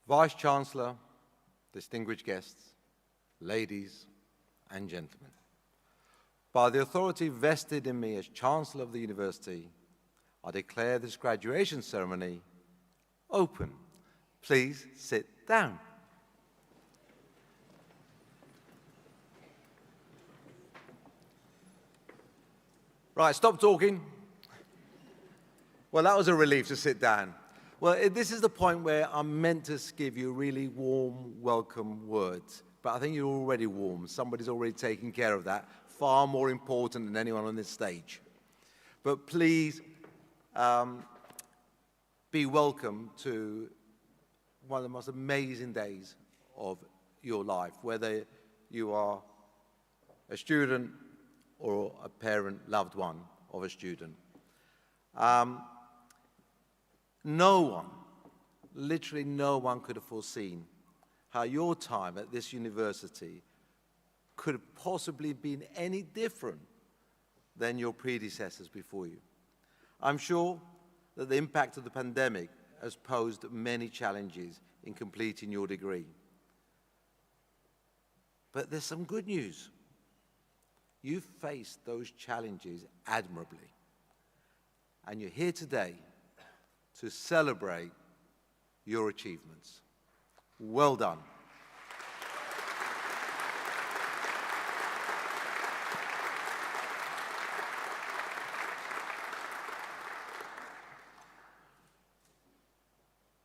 Vice-Chancellor, distinguished guests, ladies and gentlemen, by the authority vested in me as Chancellor of the University, I declare this graduation ceremony open. Please sit down. Right, stop talking. Well, that was a relief to sit down. Well, this is the point where I'm meant to give you really warm, welcome words. But I think you're already warm. Somebody's already taken care of that. Far more important than anyone on this stage. But please be welcome to one of the most amazing days of your life, whether you are a student or a parent, loved one of a student. No one, literally no one could have foreseen how your time at this university could have possibly been any different than your predecessors before you. I'm sure that the impact of the pandemic has posed many challenges in completing your degree. But there's some good news. You've faced those challenges admirably. And you're here today to celebrate your achievements. Well done.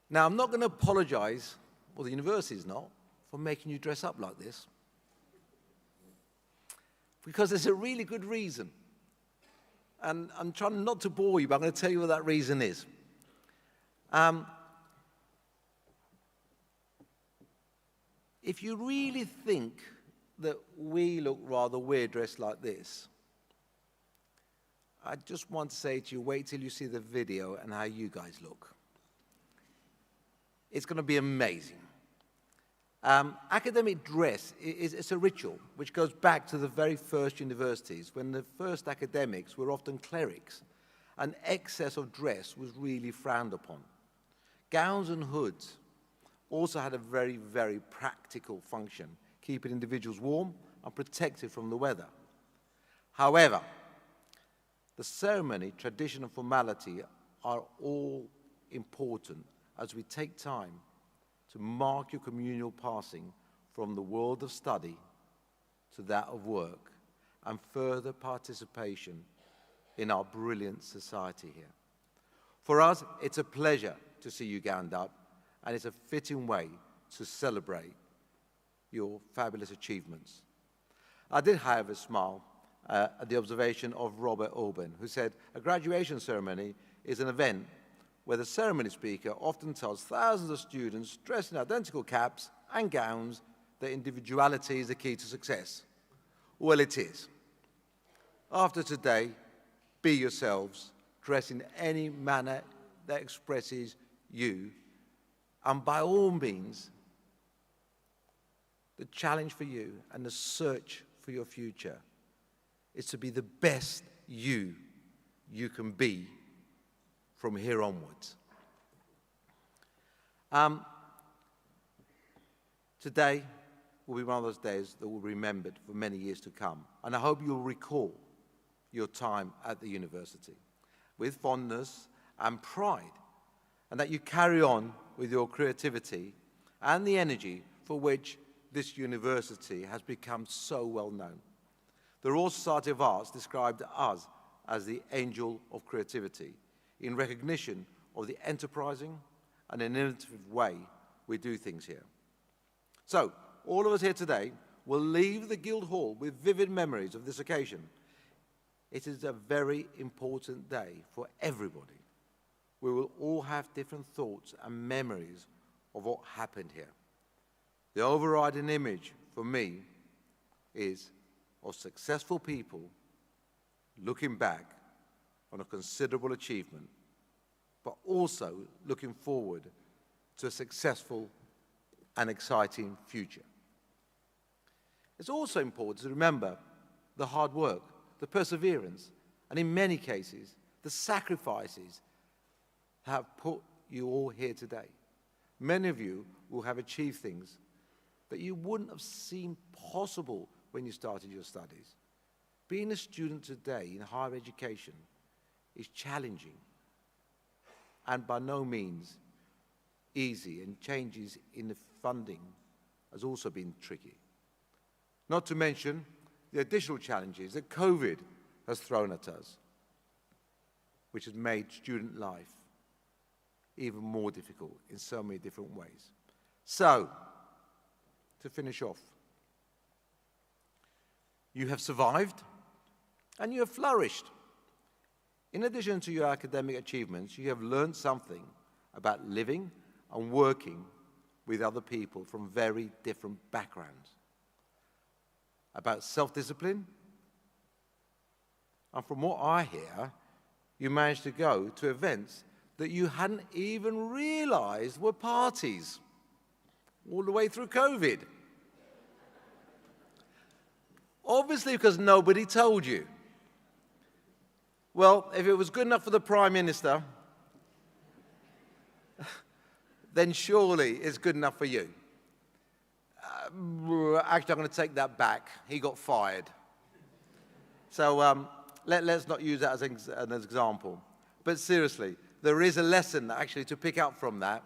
Now, I'm not going to apologize, or the university's not, for making you dress up like this. Because there's a really good reason. And I'm trying not to bore you, but I'm going to tell you what that reason is. If you really think that we look rather weird dressed like this, I just want to say to you, wait till you see the video and how you guys look. It's going to be amazing. Academic dress is a ritual which goes back to the very first universities, when the first academics were often clerics, and excess of dress was really frowned upon. Gowns and hoods also had a very, very practical function, keeping individuals warm and protected from the weather. However, the ceremony, tradition, and formality are all important as we take time to mark your communal passing from the world of study to that of work, and further participation in our brilliant society here. For us, it's a pleasure to see you gowned up, and it's a fitting way to celebrate your fabulous achievements. I did, however, smile at the observation of Robert Orban, who said, "A graduation ceremony is an event where the ceremony speaker often tells thousands of students dressed in identical caps and gowns that individuality is the key to success." Well, it is. After today, be yourselves, dress in any manner that expresses you, and by all means, the challenge for you and the search for your future is to be the best you can be from here onwards. Today will be one of those days that will be remembered for many years to come. And I hope you'll recall your time at the university with fondness and pride, and that you carry on with your creativity and the energy for which this university has become so well known. The Royal Society of Arts described us as the angel of creativity, in recognition of the enterprising and innovative way we do things here. So, all of us here today will leave the Guildhall with vivid memories of this occasion. It is a very important day for everybody. We will all have different thoughts and memories of what happened here. The overriding image for me is of successful people looking back on a considerable achievement, but also looking forward to a successful and exciting future. It's also important to remember the hard work, the perseverance, and in many cases, the sacrifices that have put you all here today. Many of you will have achieved things that you wouldn't have seen possible when you started your studies. Being a student today in higher education is challenging and by no means easy, and changes in the funding has also been tricky. Not to mention the additional challenges that COVID has thrown at us, which has made student life even more difficult in so many different ways. So, to finish off, you have survived and you have flourished. In addition to your academic achievements, you have learned something about living and working with other people from very different backgrounds, about self-discipline, and from what I hear, you managed to go to events that you hadn't even realized were parties all the way through COVID. Obviously because nobody told you. Well, if it was good enough for the Prime Minister, then surely it's good enough for you. Actually, I'm going to take that back. He got fired. So let's not use that as an example. But seriously, there is a lesson actually to pick up from that,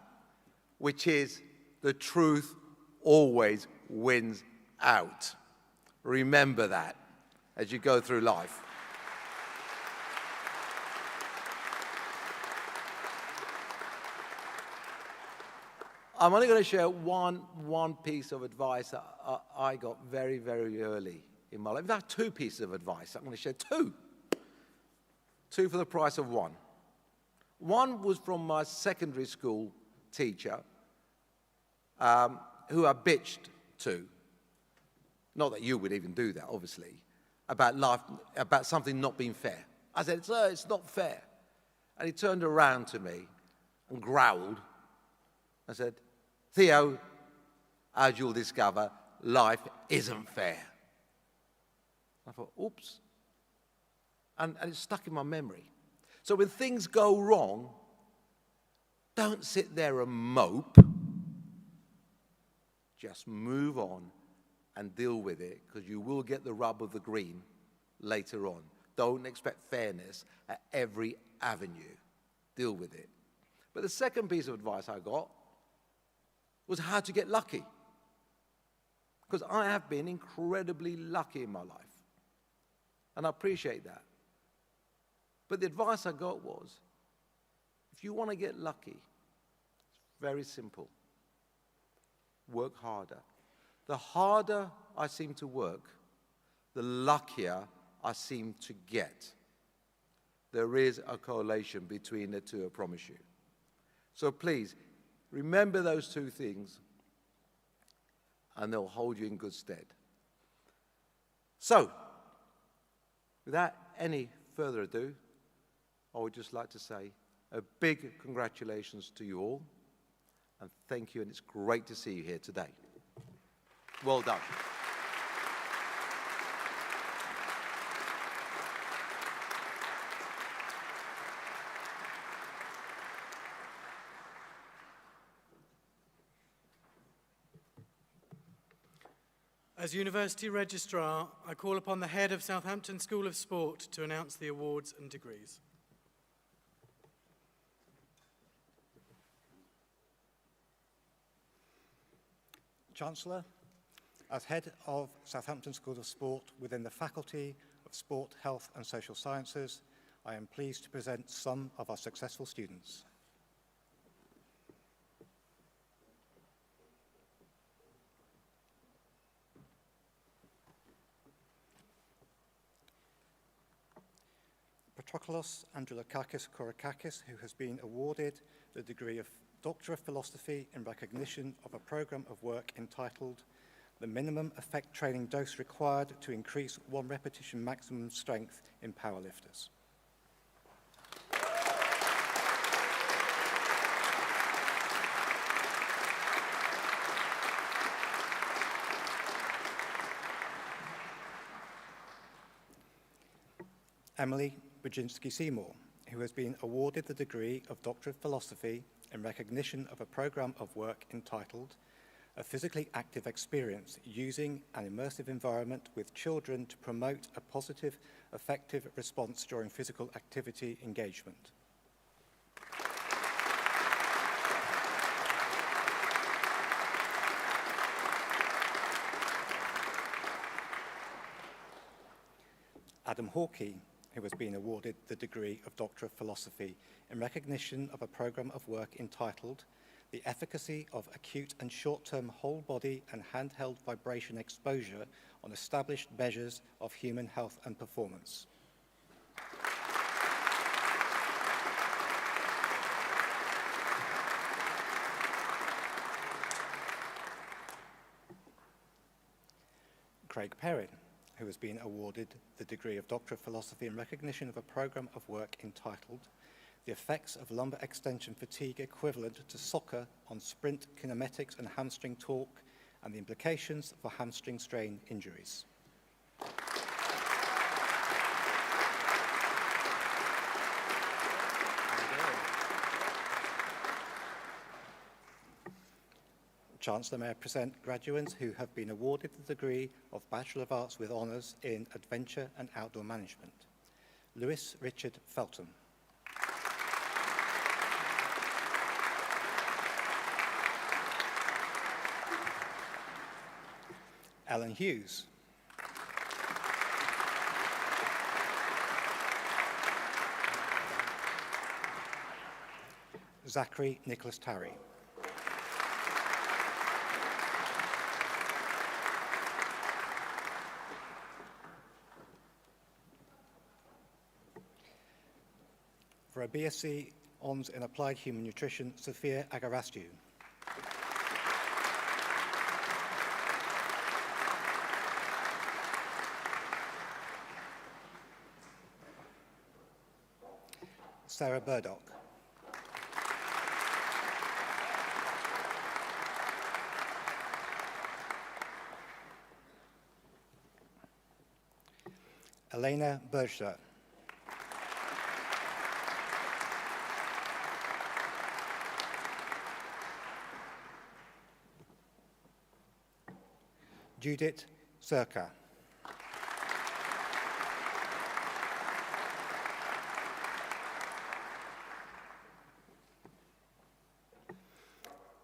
which is the truth always wins out. Remember that as you go through life. I'm only going to share one piece of advice that I got very, very early in my life. In fact, two pieces of advice. I'm going to share two. Two for the price of one. One was from my secondary school teacher, who I bitched to. Not that you would even do that, obviously, about life, about something not being fair. I said, "Sir, it's not fair." And he turned around to me and growled and said, "Theo, as you'll discover, life isn't fair." I thought, oops. And it stuck in my memory. So when things go wrong, don't sit there and mope. Just move on and deal with it, because you will get the rub of the green later on. Don't expect fairness at every avenue. Deal with it. But the second piece of advice I got was how to get lucky. Because I have been incredibly lucky in my life. And I appreciate that. But the advice I got was, if you want to get lucky, it's very simple. Work harder. The harder I seem to work, the luckier I seem to get. There is a correlation between the two, I promise you. So please, remember those two things, and they'll hold you in good stead. So, without any further ado, I would just like to say a big congratulations to you all, and thank you, and it's great to see you here today. Well done. As University Registrar, I call upon the head of Southampton School of Sport to announce the awards and degrees. Chancellor, as head of Southampton School of Sport within the Faculty of Sport, Health and Social Sciences, I am pleased to present some of our successful students. Patroklos Androulakakis Kourakakis, who has been awarded the degree of Doctor of Philosophy in recognition of a programme of work entitled The Minimum Effect Training Dose Required to Increase 1 Repetition Maximum Strength in Powerlifters. Emily Brzezinski-Seymour, who has been awarded the degree of Doctor of Philosophy in recognition of a program of work entitled A Physically Active Experience Using an Immersive Environment with Children to Promote a Positive, Effective Response During Physical Activity Engagement. Adam Hawkey, who has been awarded the degree of Doctor of Philosophy in recognition of a program of work entitled The Efficacy of Acute and Short-Term Whole-Body and Handheld Vibration Exposure on Established Measures of Human Health and Performance. Craig Perrin, who has been awarded the degree of Doctor of Philosophy in recognition of a program of work entitled The Effects of Lumbar Extension Fatigue Equivalent to Soccer on Sprint Kinematics and Hamstring Torque and the Implications for Hamstring Strain Injuries. Chancellor, may I present graduates who have been awarded the degree of Bachelor of Arts with Honours in Adventure and Outdoor Management. Lewis Richard Felton. Alan Hughes. Zachary Nicholas Tarry. For a BSc Hons in Applied Human Nutrition, Sophia Agarastu. Sarah Burdock. Elena Berger. Judith Zerka.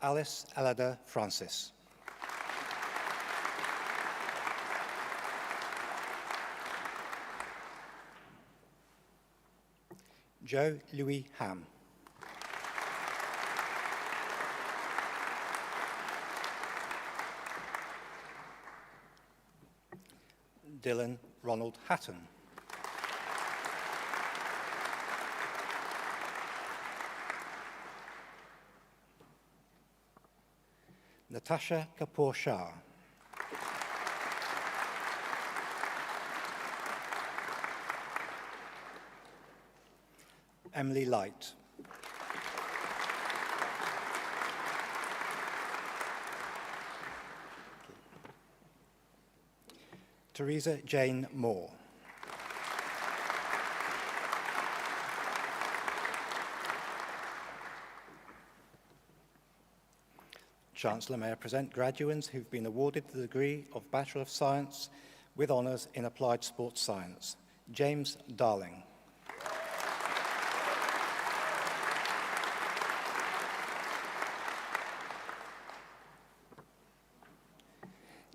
Alice Alada Francis. Joe Louis Ham. Dylan Ronald Hatton. Natasha Kapoor Shah. Emily Light. Teresa Jane Moore. Chancellor, may I present graduates who've been awarded the degree of Bachelor of Science with Honours in Applied Sports Science. James Darling.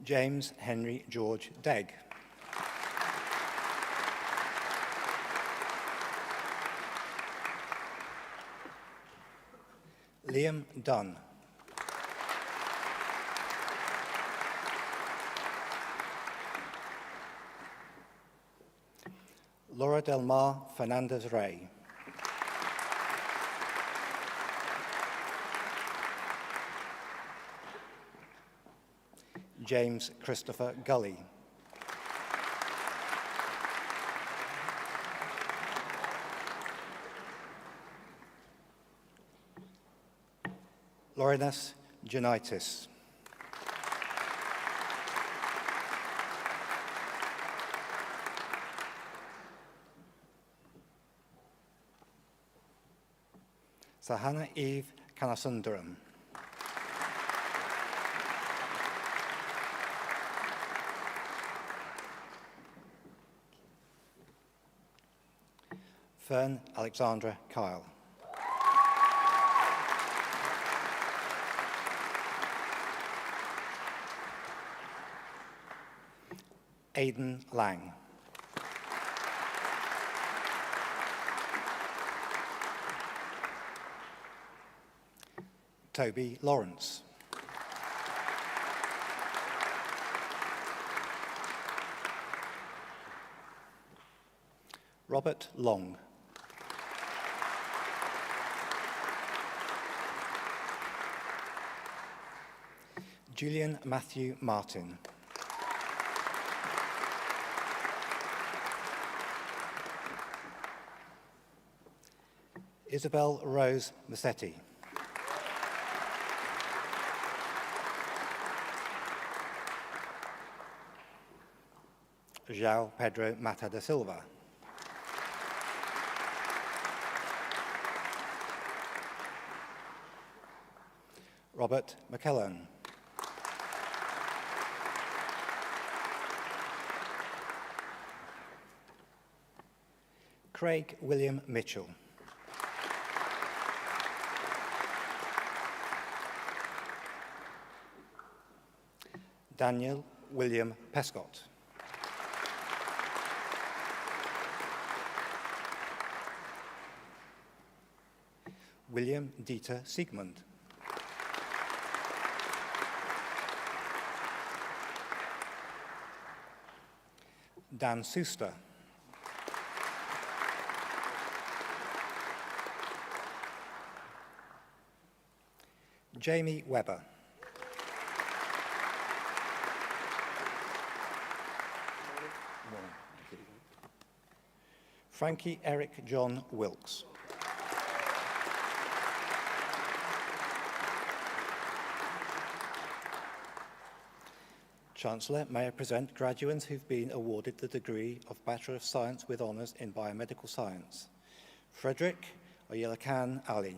James Henry George Degg. Liam Dunn. Laura Del Mar Fernandez Rey. James Christopher Gully. Laurinus Janitis. Sahana Eve Kanasundaram. Fern Alexandra Kyle. Aidan Lang. Toby Lawrence. Robert Long. Julian Matthew Martin. Isabel Rose Massetti. João Pedro Mata da Silva. Robert McKellen. Craig William Mitchell. Daniel William Pescott. William Dieter Siegmund. Dan Suster. Jamie Webber. Frankie Eric John Wilkes. Chancellor, may I present graduates who've been awarded the degree of Bachelor of Science with Honours in Biomedical Science. Frederick Oyelakan Ali.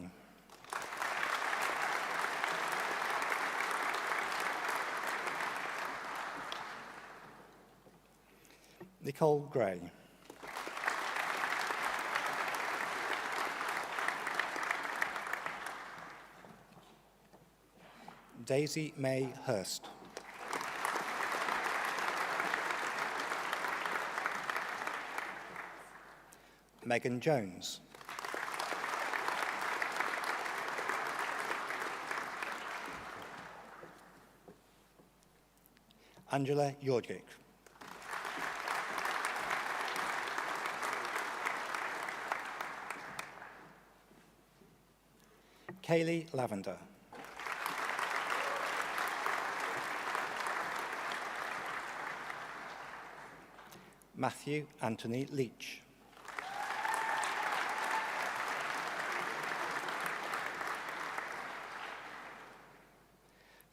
Nicole Gray. Daisy May Hurst. Megan Jones. Angela Jorgic. Kaylee Lavender. Matthew Anthony Leach.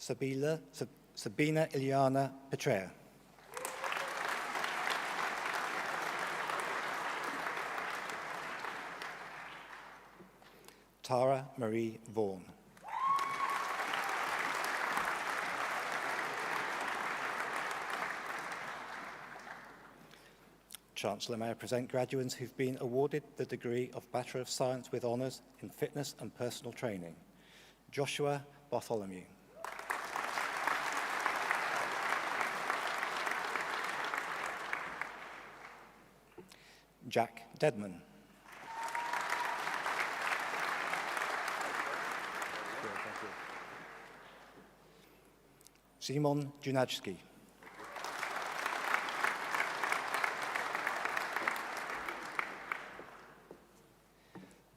Sabina Iliana Petrea. Tara Marie Vaughan. Chancellor, may I present graduates who've been awarded the degree of Bachelor of Science with Honours in Fitness and Personal Training. Joshua Bartholomew. Jack Dedman. Simon Junajski.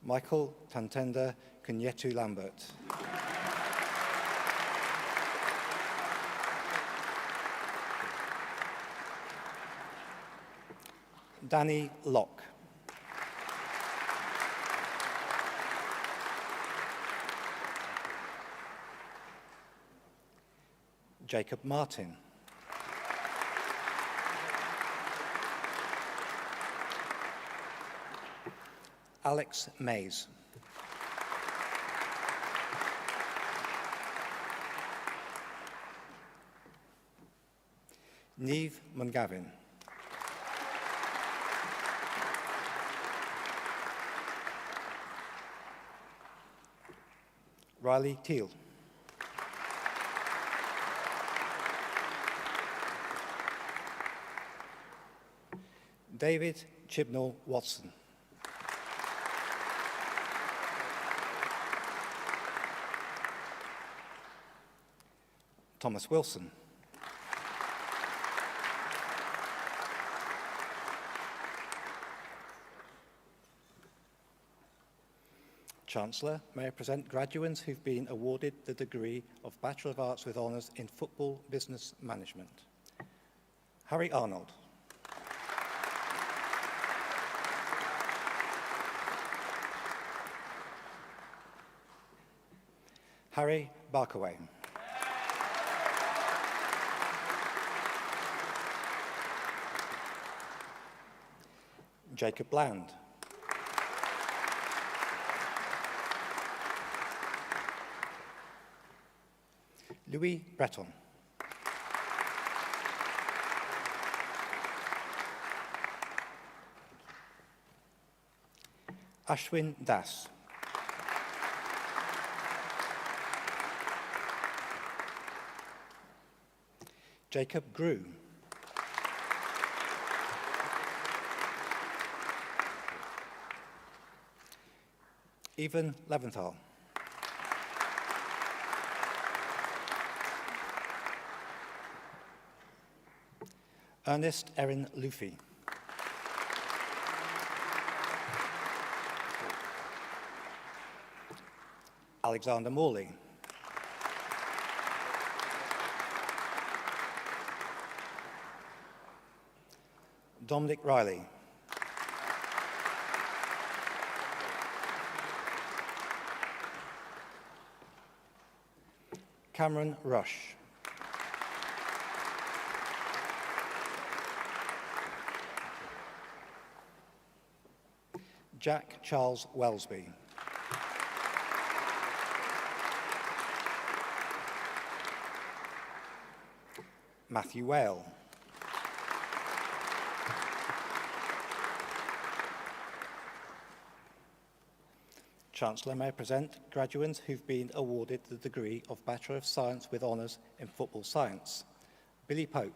Michael Tantenda Kunyetu Lambert. Danny Locke. Jacob Martin. Alex Mays. Neve Mungavin. Riley Teal. David Chibnall Watson. Thomas Wilson. Chancellor, may I present graduates who've been awarded the degree of Bachelor of Arts with Honours in Football Business Management. Harry Arnold. Harry Barkaway. Jacob Bland. Louis Breton. Ashwin Das. Jacob Grew. Evan Leventhal. Ernest Erin Luffy. Alexander Morley. Dominic Riley. Cameron Rush. Jack Charles Wellesby. Matthew Whale. Chancellor, may I present graduates who've been awarded the degree of Bachelor of Science with Honours in Football Science. Billy Pope.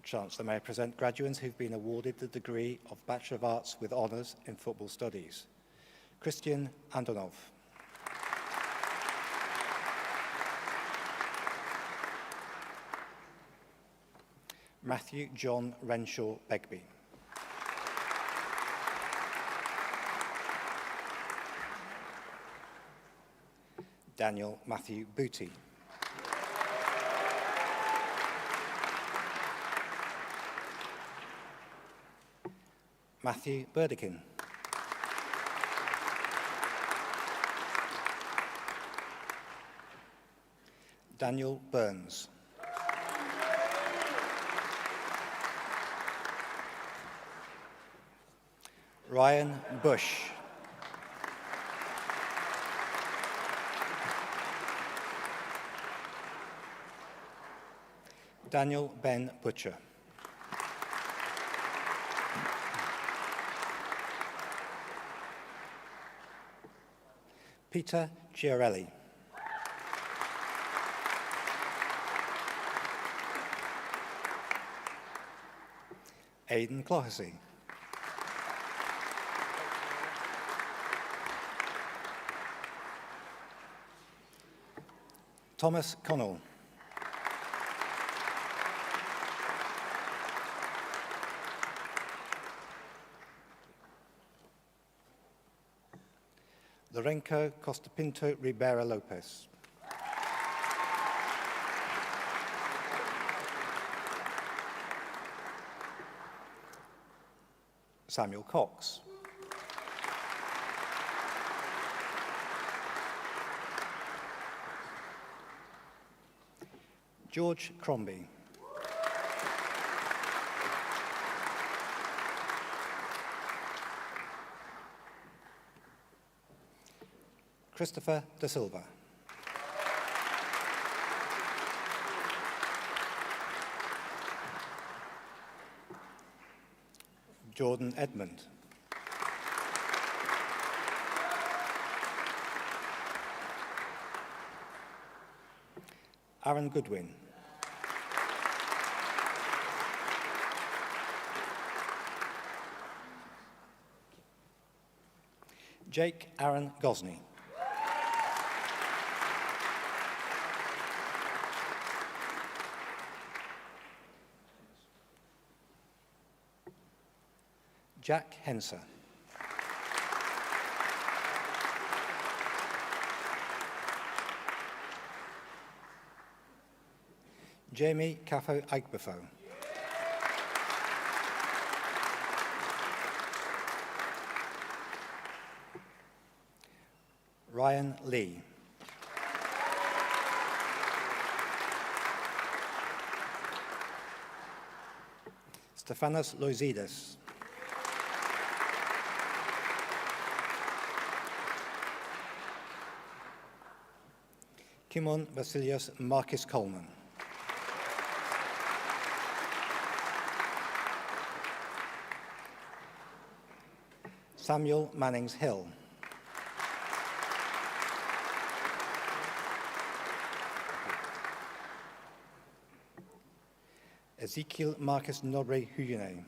Chancellor, may I present graduates who've been awarded the degree of Bachelor of Arts with Honours in Football Studies. Christian Andonov. Matthew John Renshaw Begbie. Daniel Matthew Booty. Matthew Burdekin. Daniel Burns. Ryan Bush. Daniel Ben Butcher. Peter Chiarelli. Aidan Clohessy. Thomas Connell. Lorenco Costapinto Ribera Lopez. Samuel Cox. George Crombie. Christopher Da Silva. Jordan Edmund. Aaron Goodwin. Jake Aaron Gosney. Jack Henser. Jamie Caffo Agbefo. Ryan Lee. Stefanos Loizides. Kimon Vasilios Marcus Coleman. Samuel Mannings Hill. Ezekiel Marcus Nobre Huyene.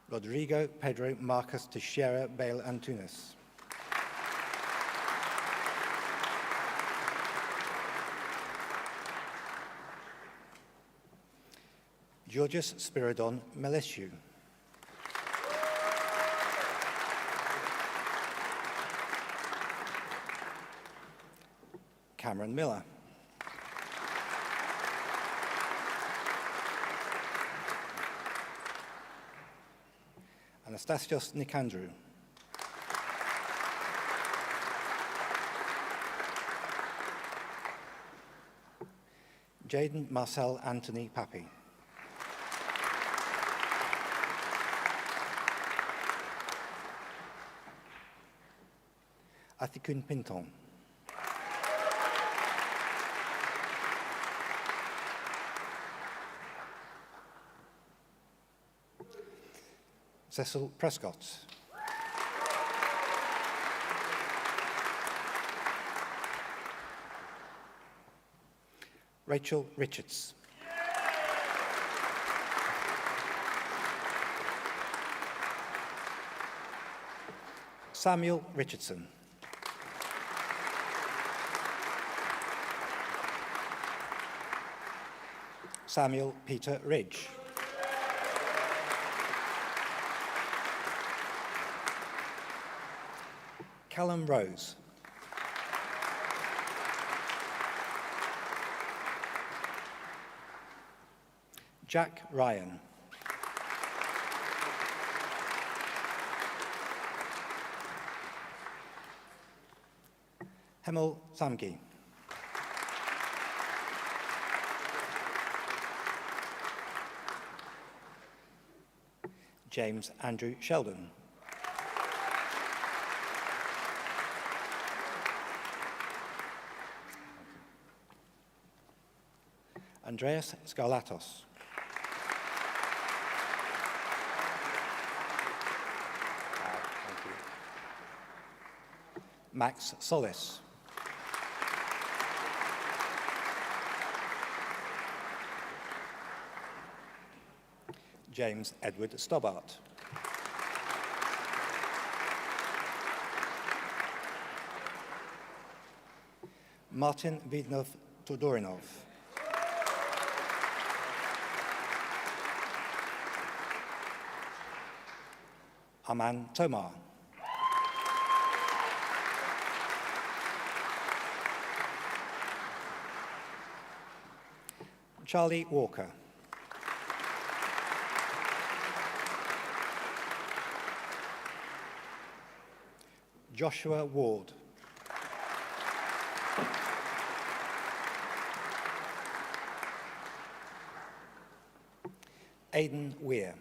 Rodrigo Pedro Marcus Teixeira Bale Antunes. Georgios Spiridon Melesiou. Cameron Miller. Anastasios Nicandrou. Jaden Marcel Anthony Pappy. Athikun Pinton. Cecil Prescott. Rachel Richards. Samuel Richardson. Samuel Peter Ridge. Callum Rose. Jack Ryan. Hemel Samgi. James Andrew Sheldon. Andreas Scarlatos. Max Solis. James Edward Stobbart. Martin Vidnov Todorinov. Aman Tomar. Charlie Walker. Joshua Ward. Aidan Weir.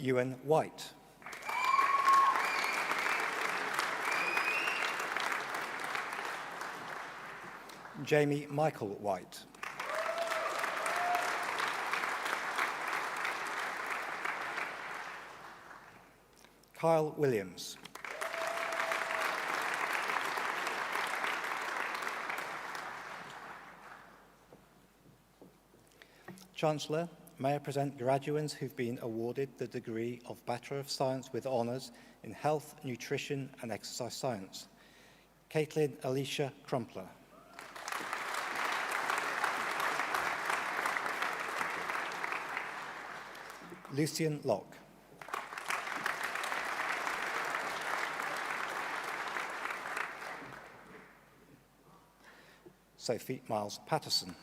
Ewan White. Jamie Michael White. Kyle Williams. Chancellor, may I present graduates who've been awarded the degree of Bachelor of Science with Honours in Health, Nutrition and Exercise Science. Caitlin Alicia Crumpler. Lucian Locke. Sophie Miles Patterson.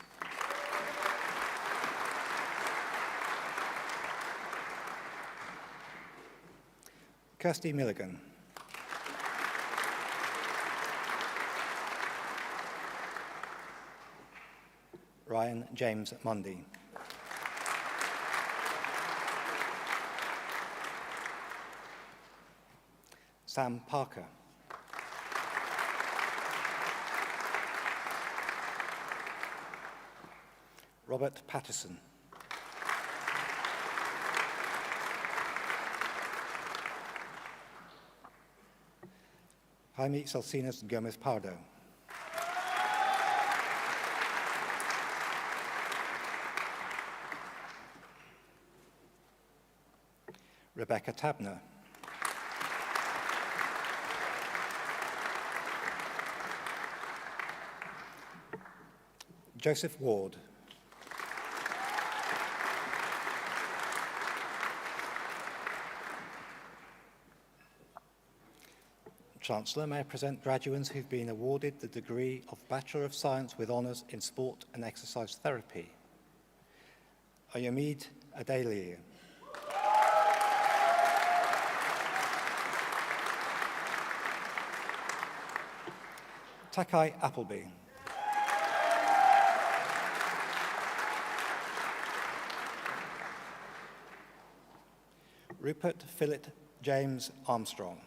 Kirsty Milligan. Ryan James Mundy. Sam Parker. Robert Patterson. Jaime Salcinas Gomez Pardo. Rebecca Tabner. Joseph Ward. Chancellor, may I present graduates who've been awarded the degree of Bachelor of Science with Honours in Sport and Exercise Therapy. Ayomid Adeli. Takai Appleby. Rupert Philip James Armstrong.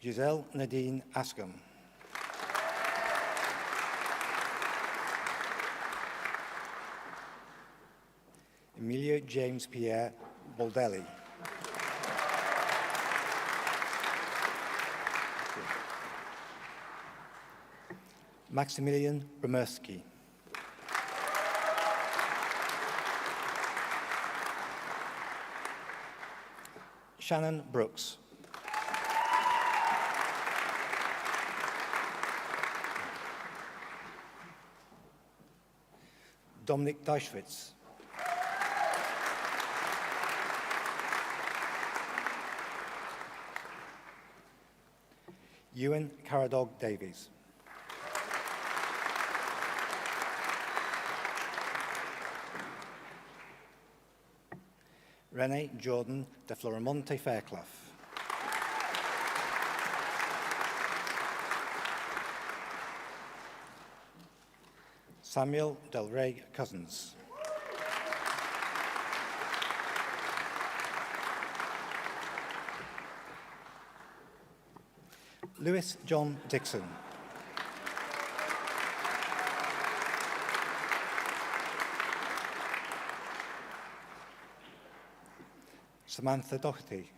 Giselle Nadine Askham. Emilio James Pierre Boldelli. Maximilian Romersky. Shannon Brooks. Dominic Deischwitz. Ewan Caradog Davies. Renee Jordan de Floramonte Fairclough. Samuel Del Rey Cousins. Lewis John Dixon. Samantha Doherty.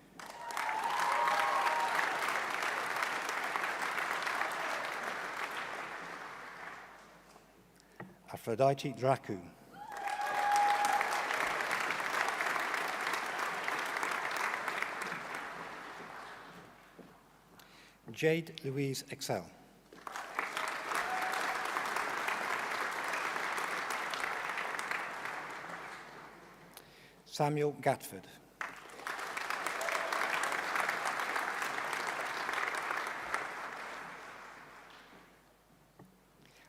Aphrodite Dracu. Jade Louise Excel. Samuel Gatford.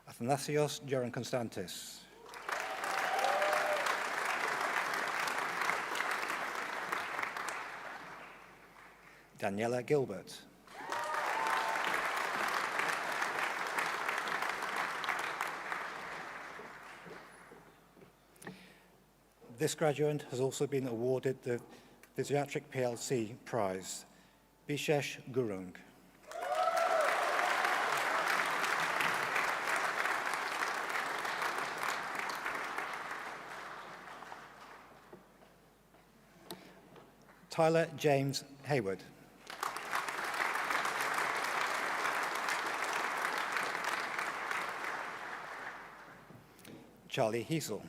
Athanasios Geron-Constantis. Daniela Gilbert. This graduate has also been awarded the Physiatric PLC Prize. Bishesh Gurung. Tyler James Hayward. Charlie Hiesel.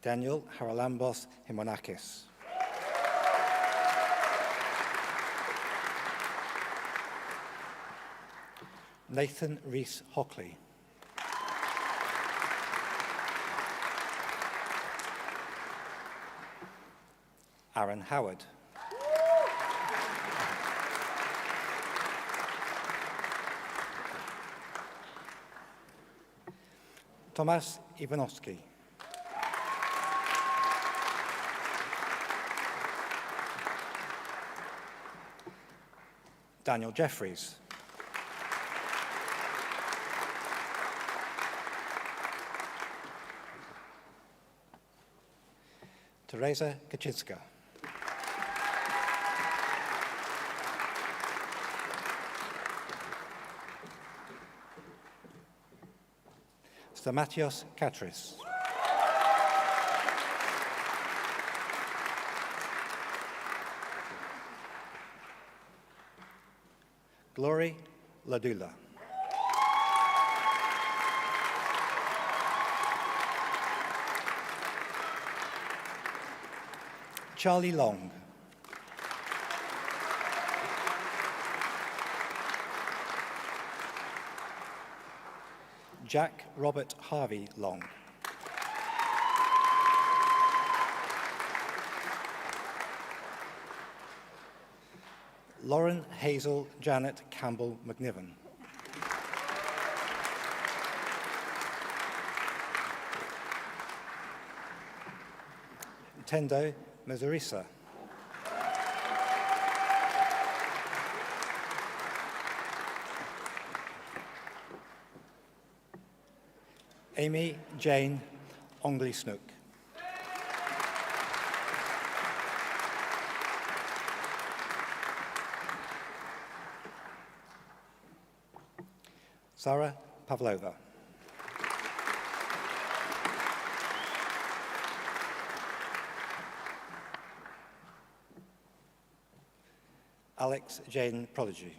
Daniel Haralambos Himonakis. Nathan Rees Hockley. Aaron Howard. Tomasz Iwanowski. Daniel Jeffries. Teresa Kaczynska. Stamatios Katris. Glory Ladula. Charlie Long. Jack Robert Harvey Long. Lauren Hazel Janet Campbell McNiven. Tendo Mazarisa. Amy Jane Ongley Snook. Sarah Pavlova. Alex Jane Prodigy.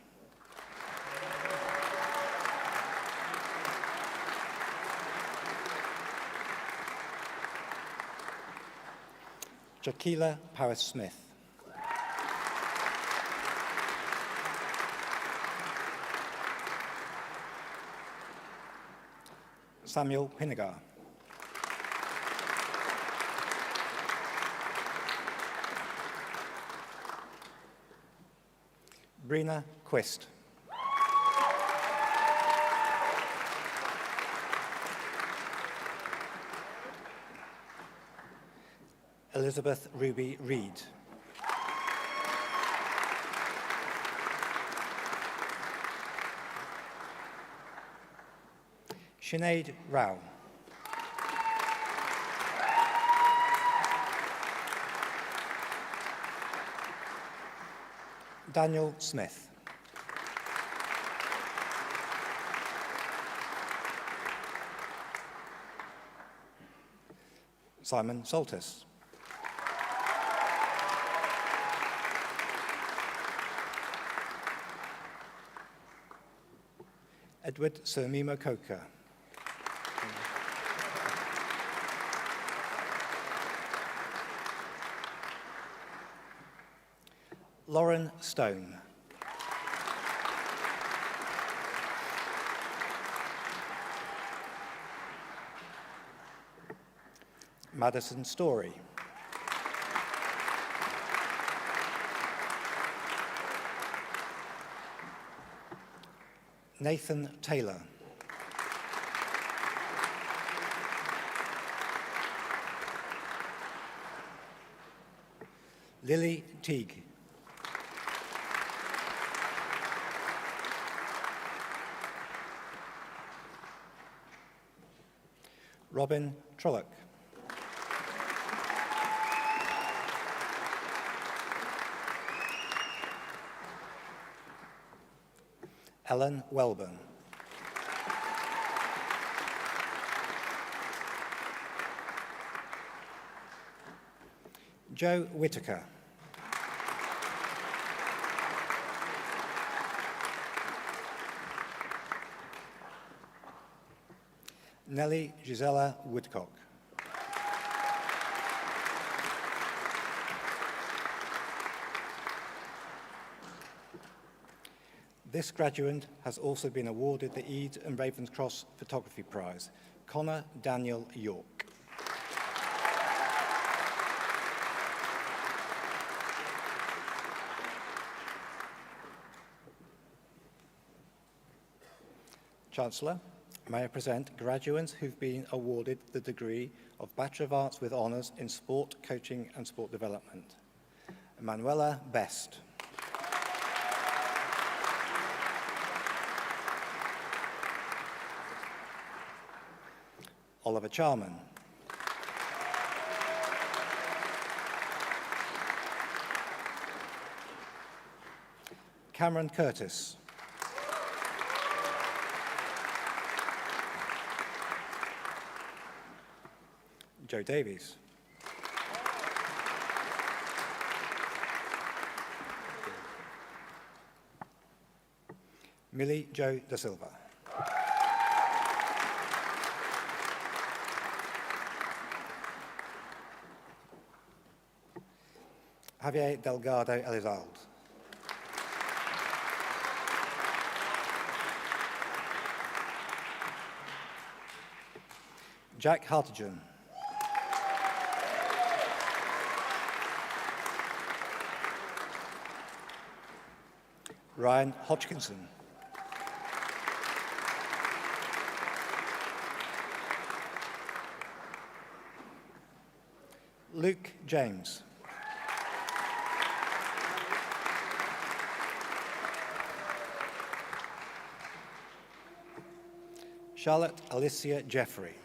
Jaquila Paris Smith. Samuel Pinnegar. Brina Quist. Elizabeth Ruby Reed. Sinead Rao. Daniel Smith. Simon Soltis. Edward Sirmimo Coker. Lauren Stone. Madison Story. Nathan Taylor. Lily Teague. Robin Trollock. Ellen Welburn. Joe Whitaker. Nellie Gisela Woodcock. This graduate has also been awarded the Eade and Ravenscross Photography Prize. Connor Daniel York. Chancellor, may I present graduates who've been awarded the degree of Bachelor of Arts with Honours in Sport, Coaching and Sport Development. Manuela Best. Oliver Charman. Cameron Curtis. Joe Davies. Millie Jo da Silva. Javier Delgado Elizalde. Jack Hartigan. Ryan Hodgkinson. Luke James. Charlotte Alicia Jeffrey.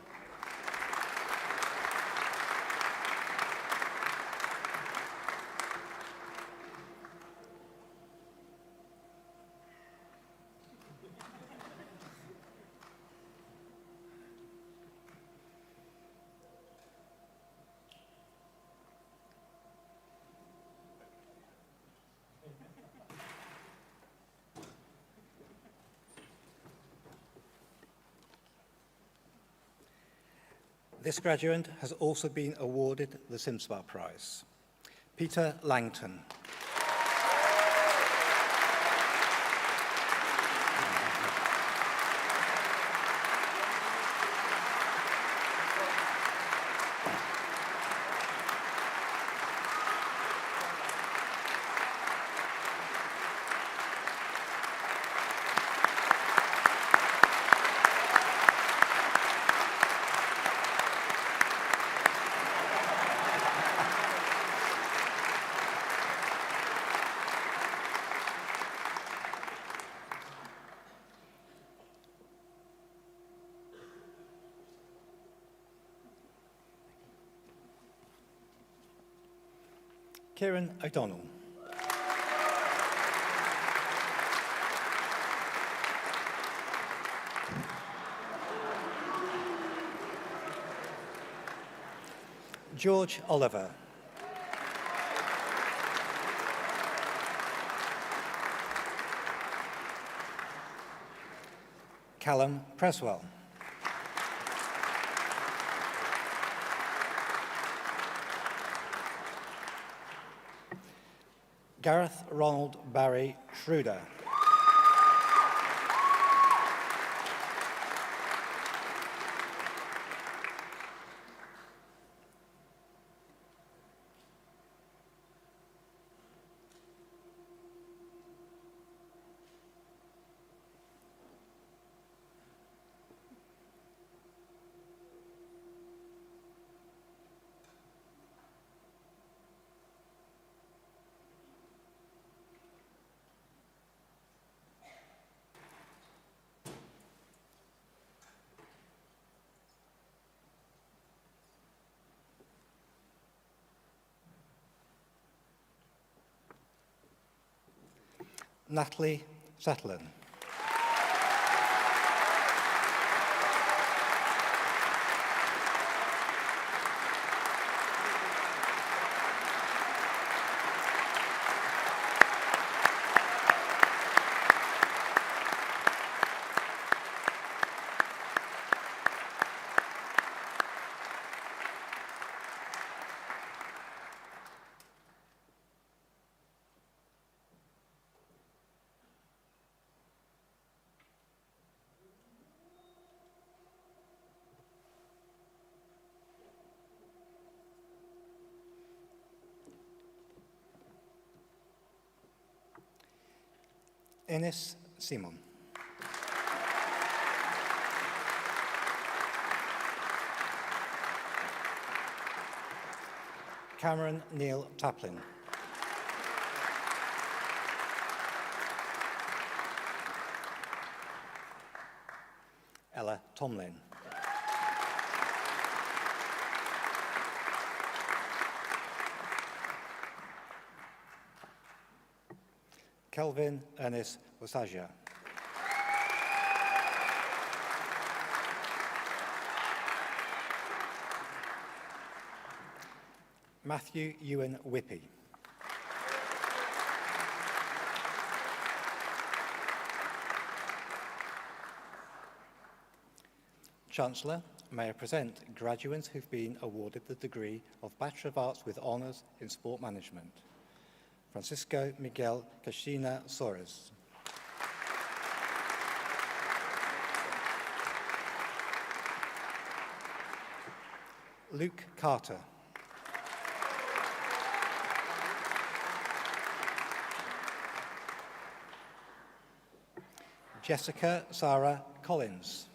This graduate has also been awarded the Simspa Prize. Peter Langton. Kieran O'Donnell. George Oliver. Callum Preswell. Gareth Ronald Barry Schroeder. Natalie Settlen. Ines Simon. Cameron Neil Taplin. Ella Tomlin. Kelvin Ernest Wasaja. Matthew Ewan Whippy. Chancellor, may I present graduates who've been awarded the degree of Bachelor of Arts with Honours in Sport Management. Francisco Miguel Castina Soares. Luke Carter. Jessica Sarah Collins.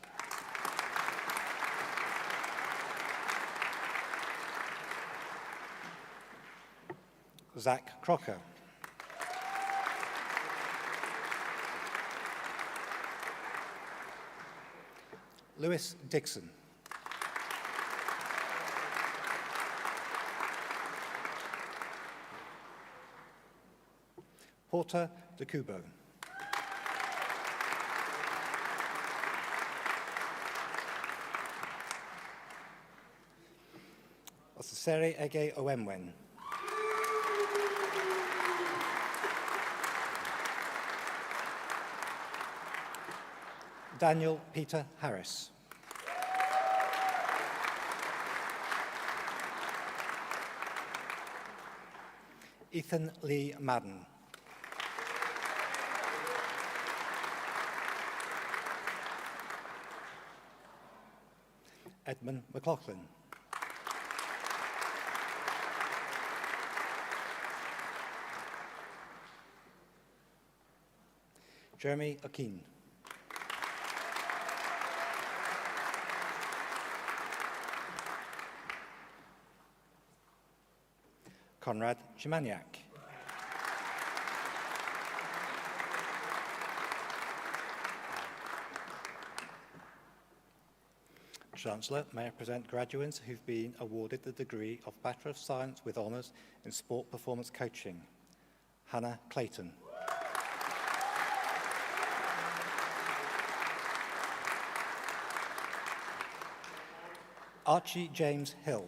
Zach Crocker. Lewis Dixon. Porter de Cubo. Osisere Ege Owemwen. Daniel Peter Harris. Ethan Lee Madden. Edmund McLaughlin. Jeremy Akeen. Conrad Chimaniak. Chancellor, may I present graduates who've been awarded the degree of Bachelor of Science with Honours in Sport Performance Coaching. Hannah Clayton. Archie James Hill.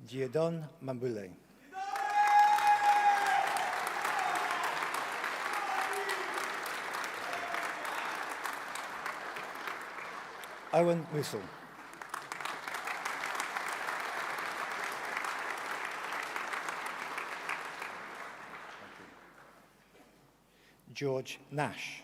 Giodon Mambule. Owen Whistle. George Nash.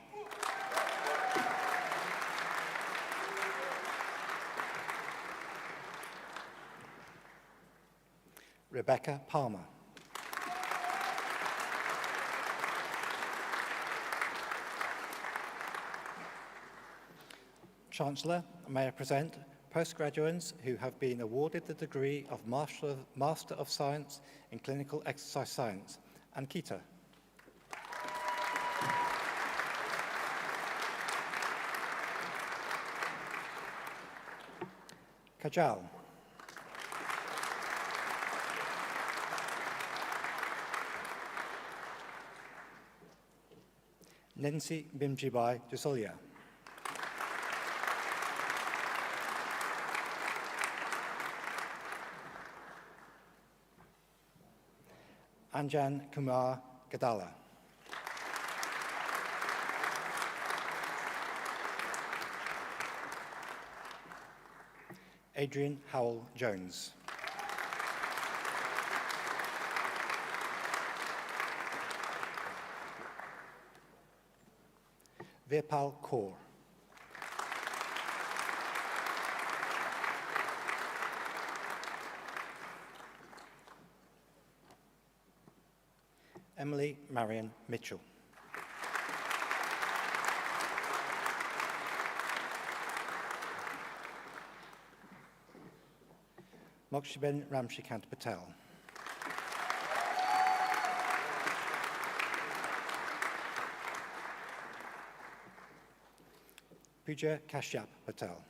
Rebecca Palmer. Chancellor, may I present postgraduates who have been awarded the degree of Master of Science in Clinical Exercise Science. Ankita. Kajal. Nancy Bimjibai Dusolia. Anjan Kumar Gadala. Adrian Howell Jones. Virpal Kaur. Emily Marion Mitchell. Mokshiben Ramshikant Patel. Pooja Kashyap Patel.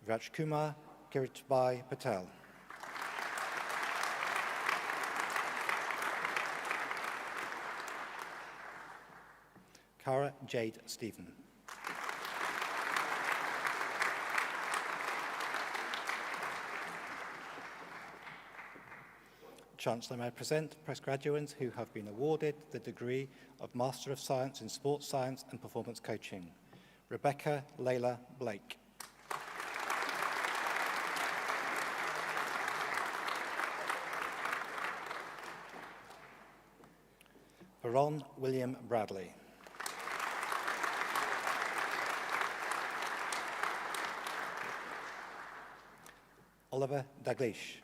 Rajkumar Kiritbai Patel. Kara Jade Stephen. Chancellor, may I present postgraduates who have been awarded the degree of Master of Science in Sports Science and Performance Coaching. Rebecca Layla Blake. Baron William Bradley. Oliver Daglish.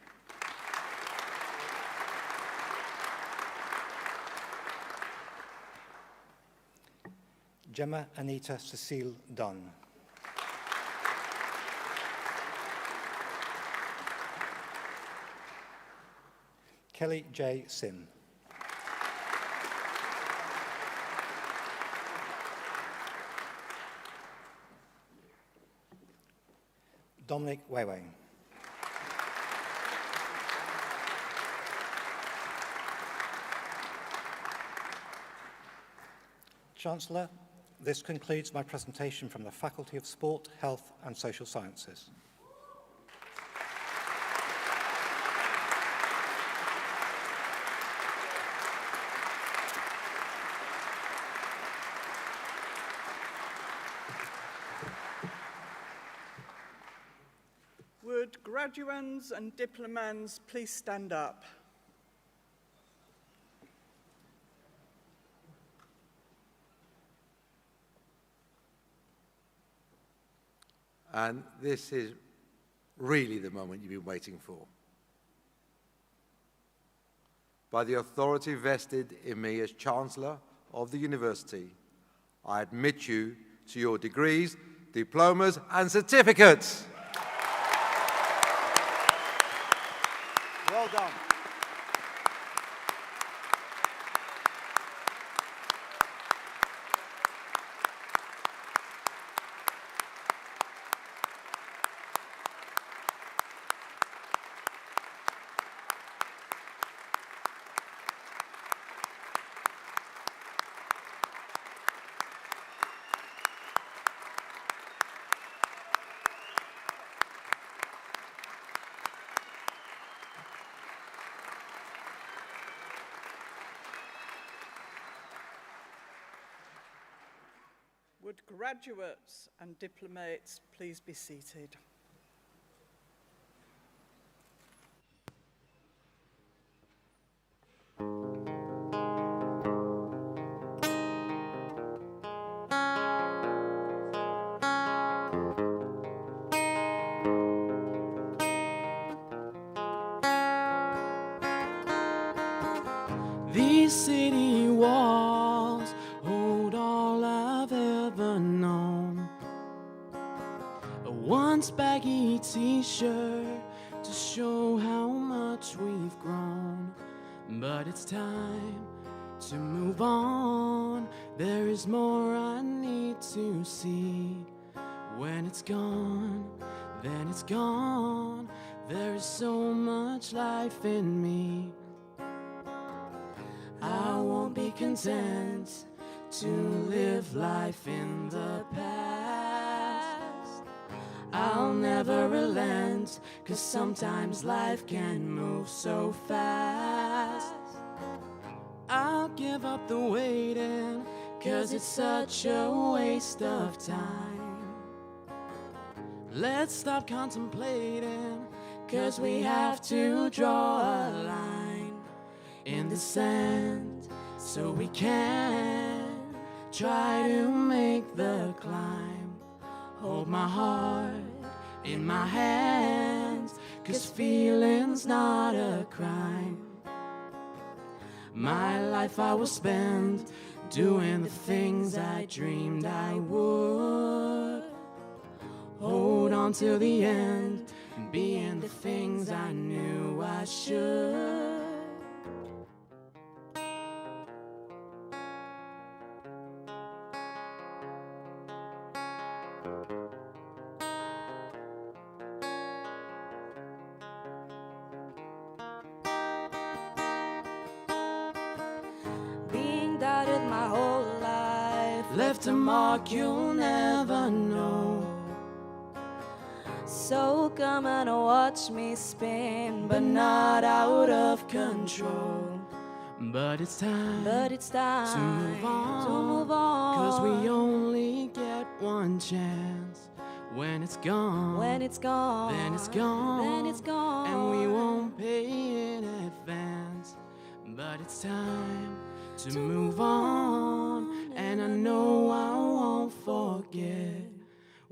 Gemma Anita Cecile Dunn. Kelly J. Sim. Dominic Weiwei. Chancellor, this concludes my presentation from the Faculty of Sport, Health and Social Sciences. Would graduands and diplomans please stand up? And this is really the moment you've been waiting for. By the authority vested in me as Chancellor of the University, I admit you to your degrees, diplomas and certificates. Well done. Would graduates and diplomates please be seated? These city walls hold all I've ever known. A once baggy t-shirt to show how much we've grown. But it's time to move on. There is more I need to see. When it's gone, then it's gone. There is so much life in me. I won't be content to live life in the past. I'll never relent, 'cause sometimes life can move so fast. I'll give up the waiting, 'cause it's such a waste of time. Let's stop contemplating, 'cause we have to draw a line in the sand, so we can try to make the climb. Hold my heart in my hands, 'cause feeling's not a crime. My life I will spend doing the things I dreamed I would. Hold on till the end, being the things I knew I should. Being doubted my whole life, Left a mark you'll never know. so come and watch me spin, But not out of control. But it's time time to move on, to move on. 'cause we only get one chance. When it's gone, When it's gone, then it's gone, then it's gone, and we won't pay in advance. But it's time to move on, and I know I won't forget.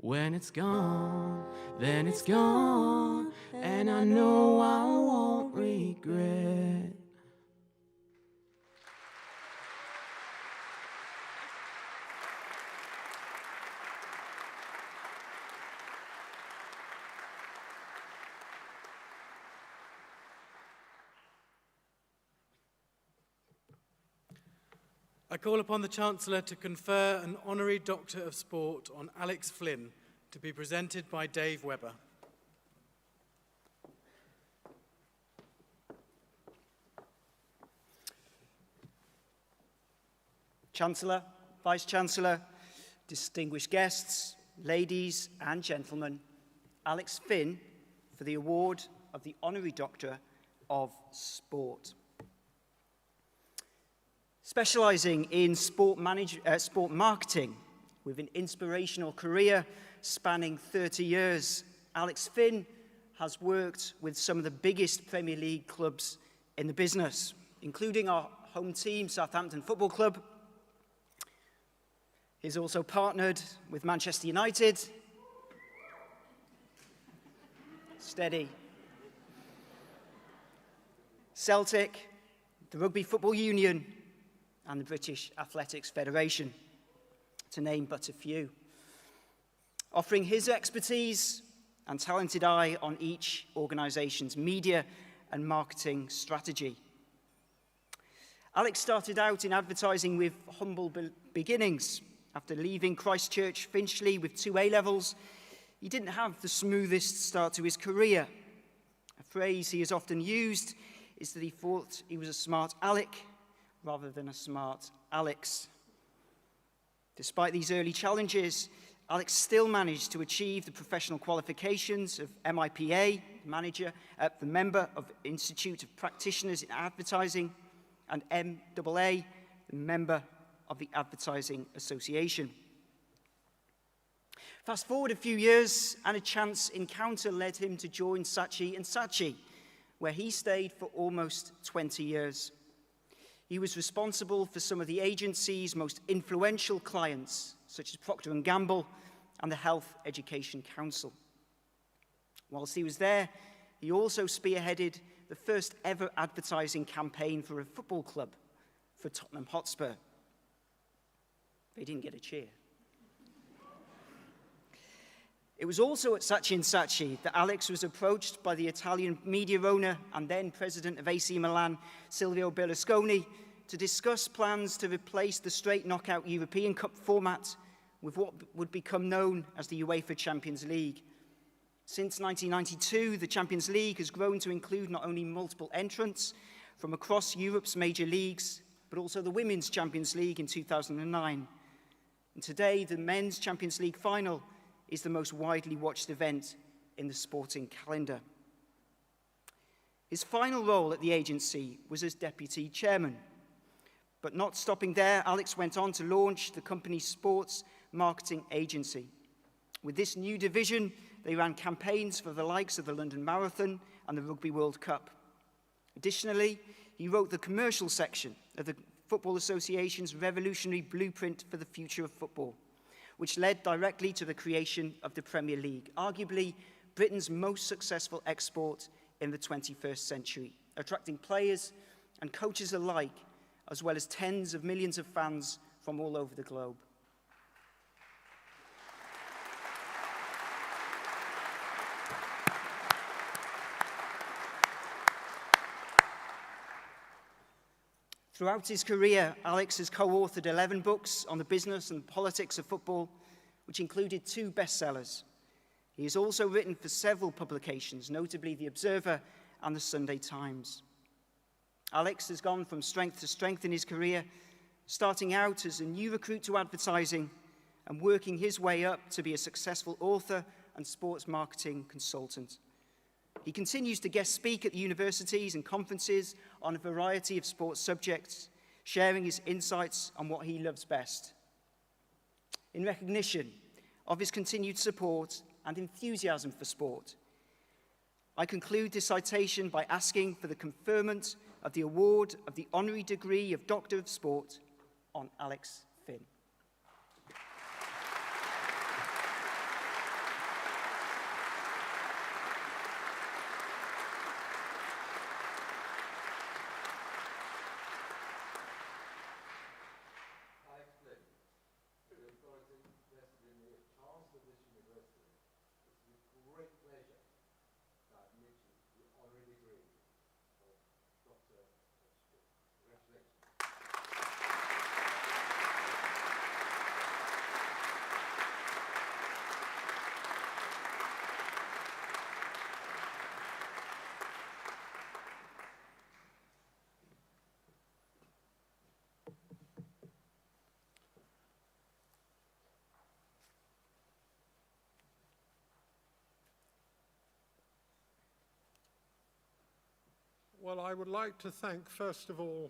When it's gone, then it's gone, and I know I won't regret. I call upon the Chancellor to confer an Honorary Doctor of Sport on Alex Flynn, to be presented by Dave Webber. Chancellor, Vice-Chancellor, distinguished guests, ladies and gentlemen, Alex Flynn for the award of the Honorary Doctor of Sport. Specialising in sport marketing with an inspirational career spanning 30 years, Alex Flynn has worked with some of the biggest Premier League clubs in the business, including our home team, Southampton Football Club. He's also partnered with Manchester United, steady, Celtic, the Rugby Football Union, and the British Athletics Federation, to name but a few, offering his expertise and talented eye on each organisation's media and marketing strategy. Alex started out in advertising with humble beginnings. After leaving Christchurch Finchley with 2 A-levels, he didn't have the smoothest start to his career. A phrase he has often used is that he thought he was a smart Alec rather than a smart Alex. Despite these early challenges, Alex still managed to achieve the professional qualifications of MIPA, the member of Institute of Practitioners in Advertising, and MAA, the member of the Advertising Association. Fast forward a few years, and a chance encounter led him to join Saatchi & Saatchi, where he stayed for almost 20 years. He was responsible for some of the agency's most influential clients, such as Procter & Gamble and the Health Education Council. Whilst he was there, he also spearheaded the first ever advertising campaign for a football club, for Tottenham Hotspur. They didn't get a cheer. It was also at Saatchi & Saatchi that Alex was approached by the Italian media owner and then president of AC Milan, Silvio Berlusconi, to discuss plans to replace the straight knockout European Cup format with what would become known as the UEFA Champions League. Since 1992, the Champions League has grown to include not only multiple entrants from across Europe's major leagues, but also the Women's Champions League in 2009. And today, the Men's Champions League final is the most widely watched event in the sporting calendar. His final role at the agency was as deputy chairman. But not stopping there, Alex went on to launch the company's sports marketing agency. With this new division, they ran campaigns for the likes of the London Marathon and the Rugby World Cup. Additionally, he wrote the commercial section of the Football Association's revolutionary blueprint for the future of football, which led directly to the creation of the Premier League, arguably Britain's most successful export in the 21st century, attracting players and coaches alike, as well as tens of millions of fans from all over the globe. Throughout his career, Alex has co-authored 11 books on the business and politics of football, which included 2 bestsellers. He has also written for several publications, notably The Observer and The Sunday Times. Alex has gone from strength to strength in his career, starting out as a new recruit to advertising and working his way up to be a successful author and sports marketing consultant. He continues to guest speak at universities and conferences on a variety of sports subjects, sharing his insights on what he loves best. In recognition of his continued support and enthusiasm for sport, I conclude this citation by asking for the conferment of the award of the Honorary degree of Doctor of Sport on Alex Finn. Well, I would like to thank, first of all,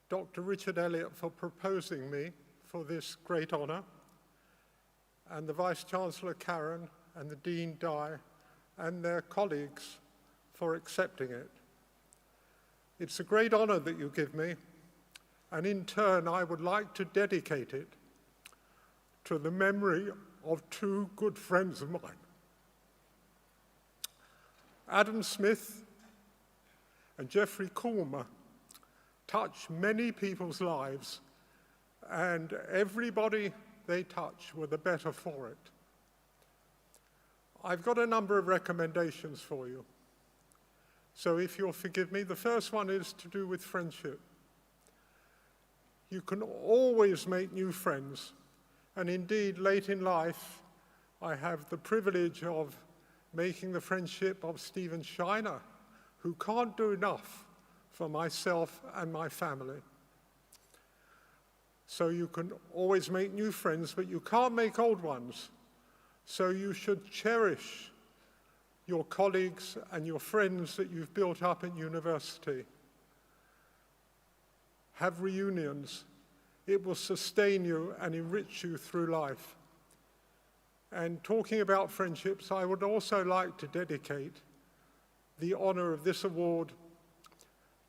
Dr. Richard Elliott for proposing me for this great honour, and the Vice-Chancellor Karen and the Dean Di and their colleagues for accepting it. It's a great honour that you give me, and in turn I would like to dedicate it to the memory of 2 good friends of mine. Adam Smith and Geoffrey Coulmer touched many people's lives, and everybody they touched were the better for it. I've got a number of recommendations for you. So if you'll forgive me, the first one is to do with friendship. You can always make new friends, and indeed, late in life, I have the privilege of making the friendship of Stephen Shiner, who can't do enough for myself and my family. So you can always make new friends, but you can't make old ones. So you should cherish your colleagues and your friends that you've built up at university. Have reunions. It will sustain you and enrich you through life. And talking about friendships, I would also like to dedicate the honor of this award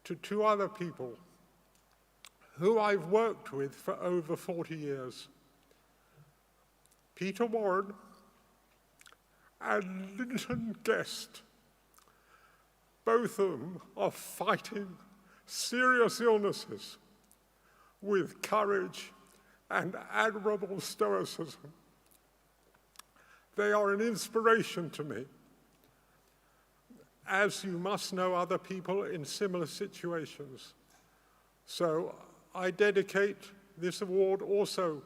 to 2 other people who I've worked with for over 40 years. Peter Warren and Linton Guest. Both of them are fighting serious illnesses with courage and admirable stoicism. They are an inspiration to me, as you must know other people in similar situations. So I dedicate this award also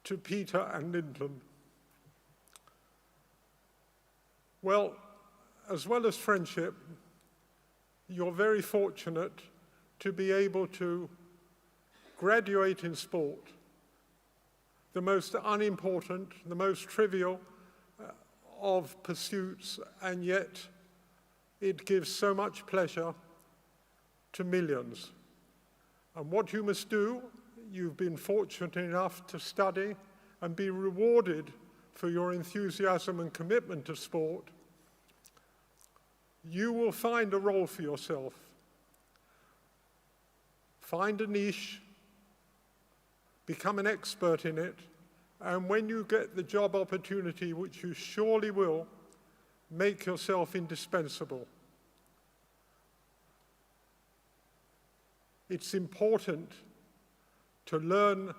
to Peter and Linton. Well, as well as friendship, you're very fortunate to be able to graduate in sport, the most unimportant, the most trivial of pursuits, and yet it gives so much pleasure to millions. And what you must do, you've been fortunate enough to study and be rewarded for your enthusiasm and commitment to sport. You will find a role for yourself. Find a niche, become an expert in it, and when you get the job opportunity, which you surely will, make yourself indispensable. It's important to learn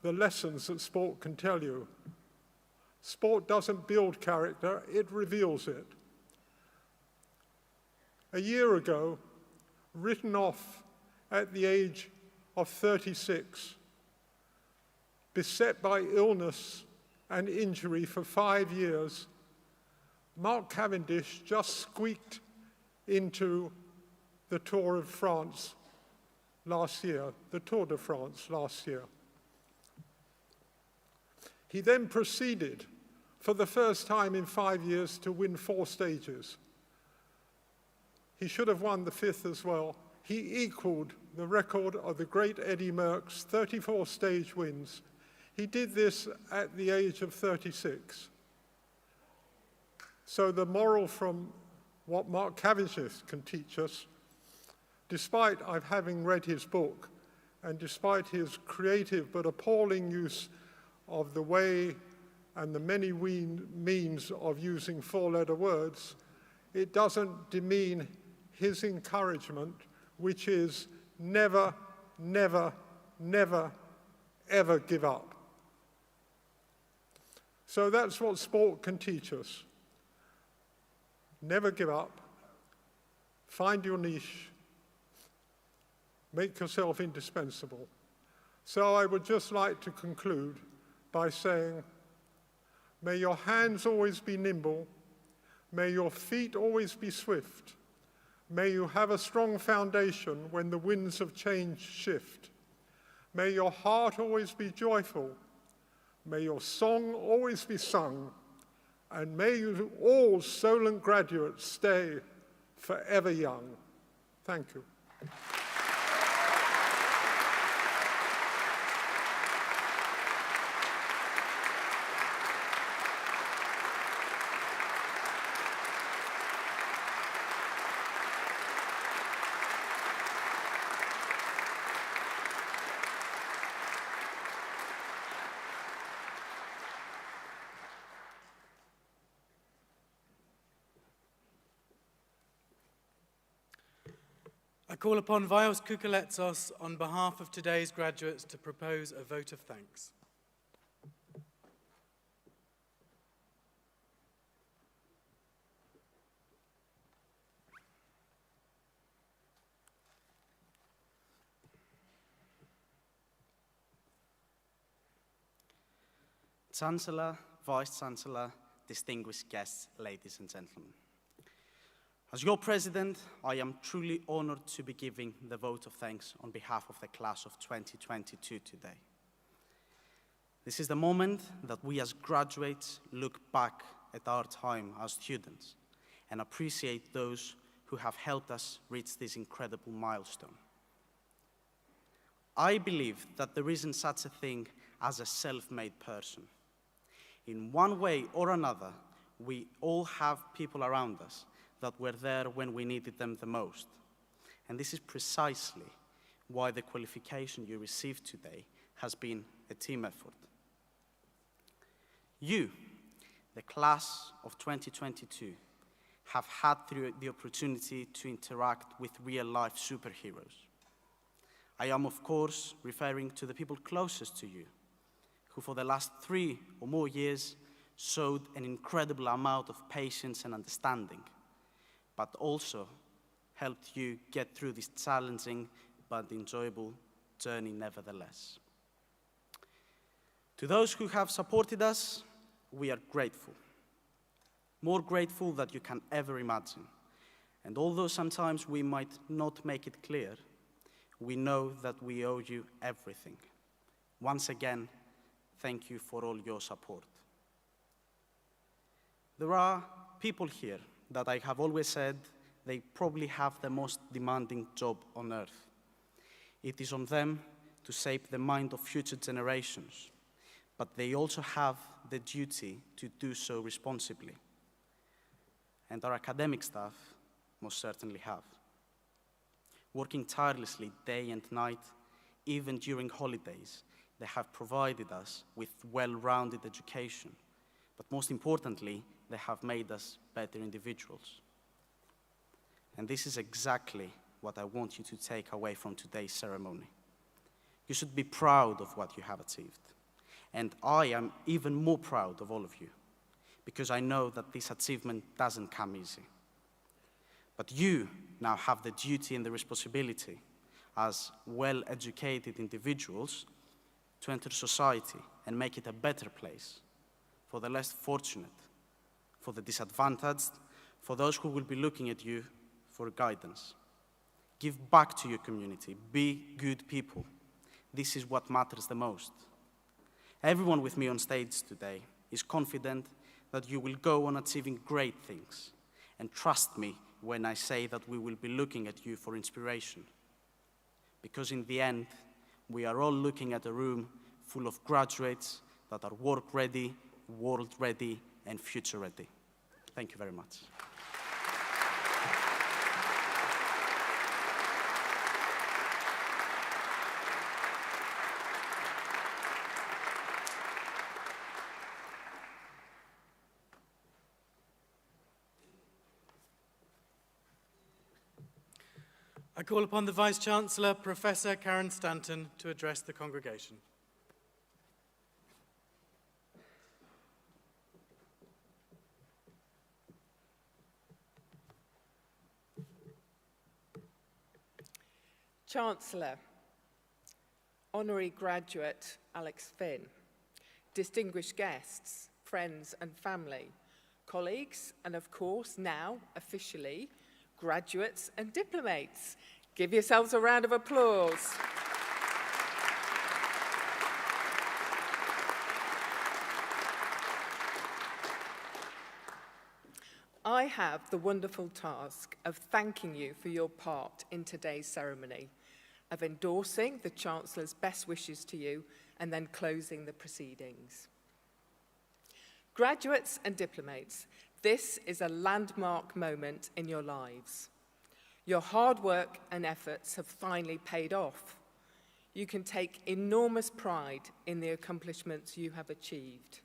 the lessons that sport can tell you. Sport doesn't build character, it reveals it. A year ago, written off at the age of 36, beset by illness and injury for 5 years, Mark Cavendish just squeaked into the Tour de France last year. He then proceeded, for the first time in 5 years, to win 4 stages. He should have won the 5th as well. He equaled the record of the great Eddie Merckx, 34 stage wins. He did this at the age of 36. So the moral from what Mark Cavendish can teach us, despite having read his book, and despite his creative but appalling use of the way and the many means of using 4-letter words, it doesn't demean his encouragement, which is never, never, never, ever give up. So that's what sport can teach us. Never give up. Find your niche. Make yourself indispensable. So I would just like to conclude by saying, may your hands always be nimble. May your feet always be swift. May you have a strong foundation when the winds of change shift. May your heart always be joyful. May your song always be sung. And may you all Solent graduates stay forever young. Thank you. I call upon Vios Koukaletsos on behalf of today's graduates to propose a vote of thanks. Chancellor, Vice-Chancellor, distinguished guests, ladies and gentlemen. As your president, I am truly honored to be giving the vote of thanks on behalf of the class of 2022 today. This is the moment that we as graduates look back at our time as students and appreciate those who have helped us reach this incredible milestone. I believe that there isn't such a thing as a self-made person. In one way or another, we all have people around us that were there when we needed them the most. And this is precisely why the qualification you received today has been a team effort. You, the class of 2022, have had the opportunity to interact with real-life superheroes. I am, of course, referring to the people closest to you, who for the last 3 or more years showed an incredible amount of patience and understanding, but also helped you get through this challenging but enjoyable journey nevertheless. To those who have supported us, we are grateful. more grateful than you can ever imagine. And although sometimes we might not make it clear, we know that we owe you everything. Once again, thank you for all your support. There are people here that I have always said they probably have the most demanding job on earth. It is on them to shape the mind of future generations, but they also have the duty to do so responsibly. And our academic staff most certainly have. Working tirelessly day and night, even during holidays, they have provided us with well-rounded education, but most importantly, they have made us better individuals. And this is exactly what I want you to take away from today's ceremony. You should be proud of what you have achieved. And I am even more proud of all of you, because I know that this achievement doesn't come easy. But you now have the duty and the responsibility as well-educated individuals to enter society and make it a better place for the less fortunate, for the disadvantaged, for those who will be looking at you for guidance. Give back to your community. Be good people. This is what matters the most. Everyone with me on stage today is confident that you will go on achieving great things. And trust me when I say that we will be looking at you for inspiration. Because in the end, we are all looking at a room full of graduates that are work-ready, world-ready, and future-ready. Thank you very much. I call upon the Vice-Chancellor, Professor Karen Stanton, to address the congregation. Chancellor, Honorary Graduate Alex Finn, distinguished guests, friends and family, colleagues, and of course now, officially, graduates and diplomates. Give yourselves a round of applause. I have the wonderful task of thanking you for your part in today's ceremony, of endorsing the Chancellor's best wishes to you, and then closing the proceedings. Graduates and diplomates, this is a landmark moment in your lives. Your hard work and efforts have finally paid off. You can take enormous pride in the accomplishments you have achieved.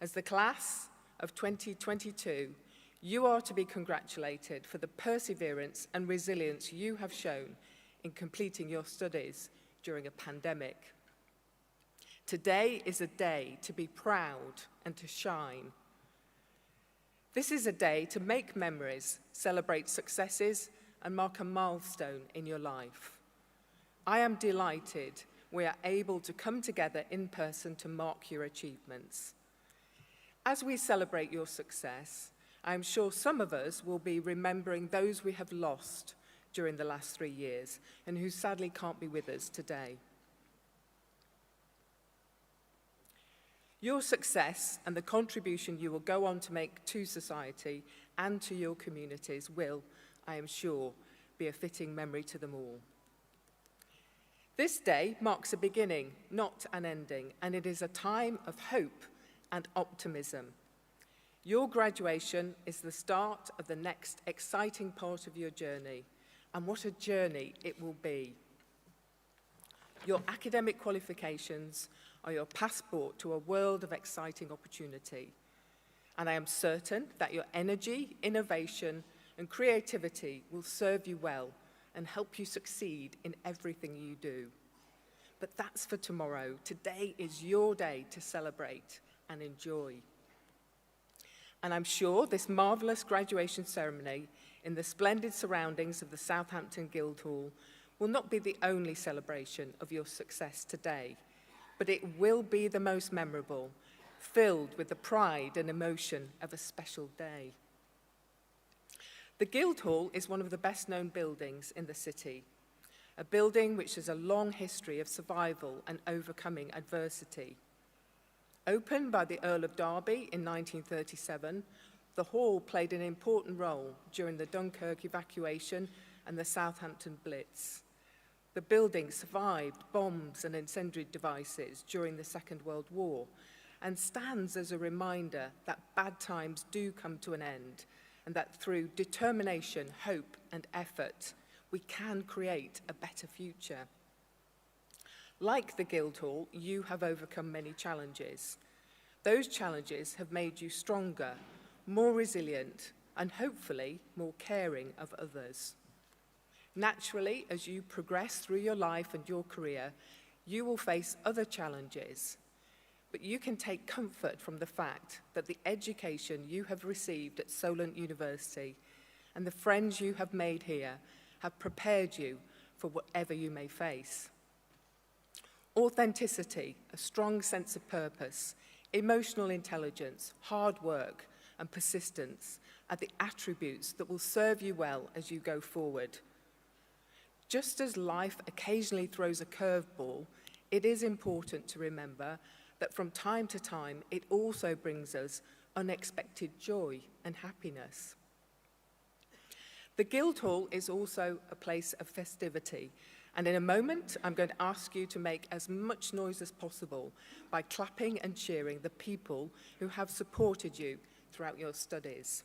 As the class of 2022, you are to be congratulated for the perseverance and resilience you have shown in completing your studies during a pandemic. Today is a day to be proud and to shine. This is a day to make memories, celebrate successes, and mark a milestone in your life. I am delighted we are able to come together in person to mark your achievements. As we celebrate your success, I am sure some of us will be remembering those we have lost during the last 3 years and who sadly can't be with us today. Your success and the contribution you will go on to make to society and to your communities will, I am sure, be a fitting memory to them all. This day marks a beginning, not an ending, and it is a time of hope and optimism. Your graduation is the start of the next exciting part of your journey, and what a journey it will be. Your academic qualifications are your passport to a world of exciting opportunity. And I am certain that your energy, innovation, and creativity will serve you well and help you succeed in everything you do. But that's for tomorrow. Today is your day to celebrate and enjoy. And I'm sure this marvelous graduation ceremony in the splendid surroundings of the Southampton Guildhall will not be the only celebration of your success today, but it will be the most memorable, filled with the pride and emotion of a special day. The Guildhall is one of the best-known buildings in the city, a building which has a long history of survival and overcoming adversity. Opened by the Earl of Derby in 1937, the hall played an important role during the Dunkirk evacuation and the Southampton Blitz. The building survived bombs and incendiary devices during the Second World War and stands as a reminder that bad times do come to an end and that through determination, hope, and effort, we can create a better future. Like the Guildhall, you have overcome many challenges. Those challenges have made you stronger, more resilient, and hopefully more caring of others. Naturally, as you progress through your life and your career, you will face other challenges, but you can take comfort from the fact that the education you have received at Solent University and the friends you have made here have prepared you for whatever you may face. Authenticity, a strong sense of purpose, emotional intelligence, hard work, and persistence are the attributes that will serve you well as you go forward. Just as life occasionally throws a curveball, it is important to remember that from time to time, it also brings us unexpected joy and happiness. The Guildhall is also a place of festivity, and in a moment, I'm going to ask you to make as much noise as possible by clapping and cheering the people who have supported you throughout your studies.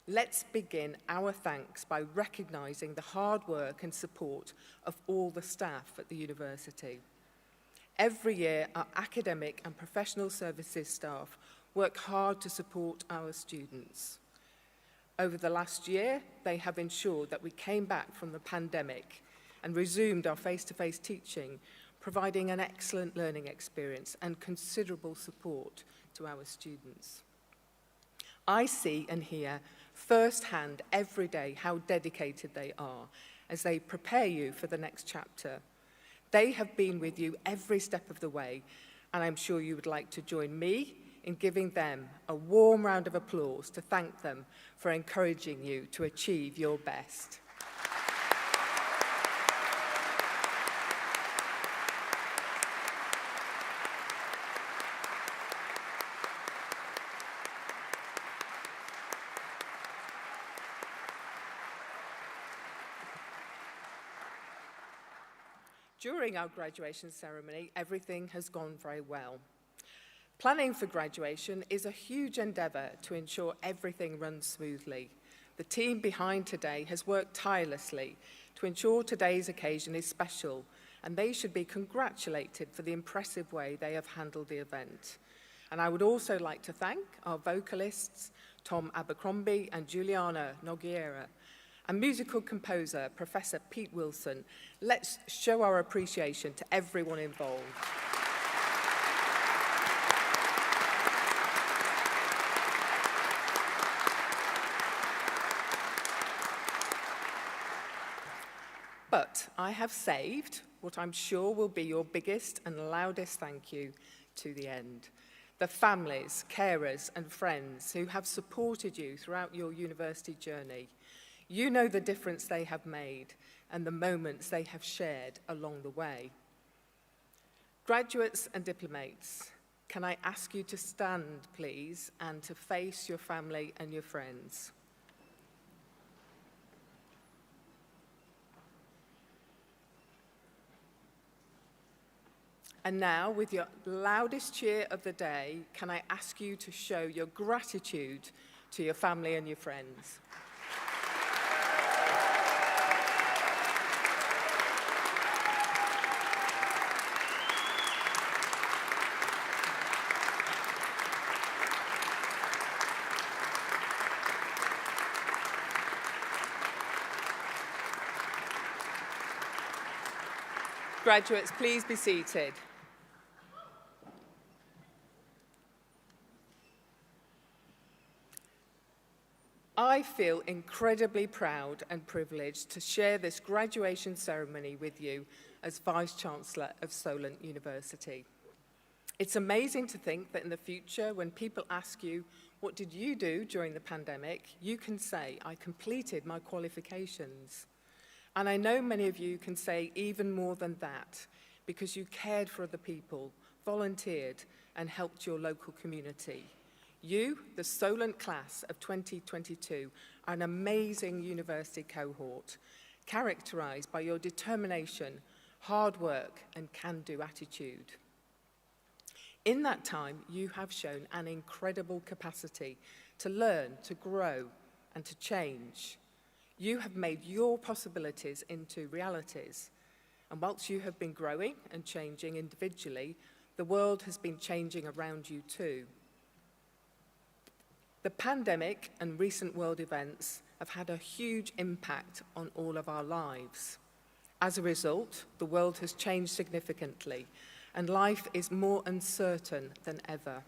Let's begin our thanks by recognising the hard work and support of all the staff at the university. Every year, our academic and professional services staff work hard to support our students. Over the last year, they have ensured that we came back from the pandemic and resumed our face-to-face teaching, providing an excellent learning experience and considerable support to our students. I see and hear firsthand every day how dedicated they are as they prepare you for the next chapter. They have been with you every step of the way, and I'm sure you would like to join me in giving them a warm round of applause to thank them for encouraging you to achieve your best. During our graduation ceremony, everything has gone very well. Planning for graduation is a huge endeavour to ensure everything runs smoothly. The team behind today has worked tirelessly to ensure today's occasion is special, and they should be congratulated for the impressive way they have handled the event. And I would also like to thank our vocalists, Tom Abercrombie and Juliana Nogueira, and musical composer, Professor Pete Wilson. Let's show our appreciation to everyone involved. But I have saved what I'm sure will be your biggest and loudest thank you to the end. The families, carers, and friends who have supported you throughout your university journey. You know the difference they have made and the moments they have shared along the way. Graduates and diplomates, can I ask you to stand, please, and to face your family and your friends? And now, with your loudest cheer of the day, can I ask you to show your gratitude to your family and your friends? Graduates, please be seated. I feel incredibly proud and privileged to share this graduation ceremony with you as Vice-Chancellor of Solent University. It's amazing to think that in the future, when people ask you, what did you do during the pandemic? You can say, I completed my qualifications. And I know many of you can say even more than that, because you cared for other people, volunteered, and helped your local community. You, the Solent class of 2022, are an amazing university cohort, characterised by your determination, hard work, and can-do attitude. In that time, you have shown an incredible capacity to learn, to grow, and to change. You have made your possibilities into realities. And whilst you have been growing and changing individually, the world has been changing around you too. The pandemic and recent world events have had a huge impact on all of our lives. As a result, the world has changed significantly, and life is more uncertain than ever.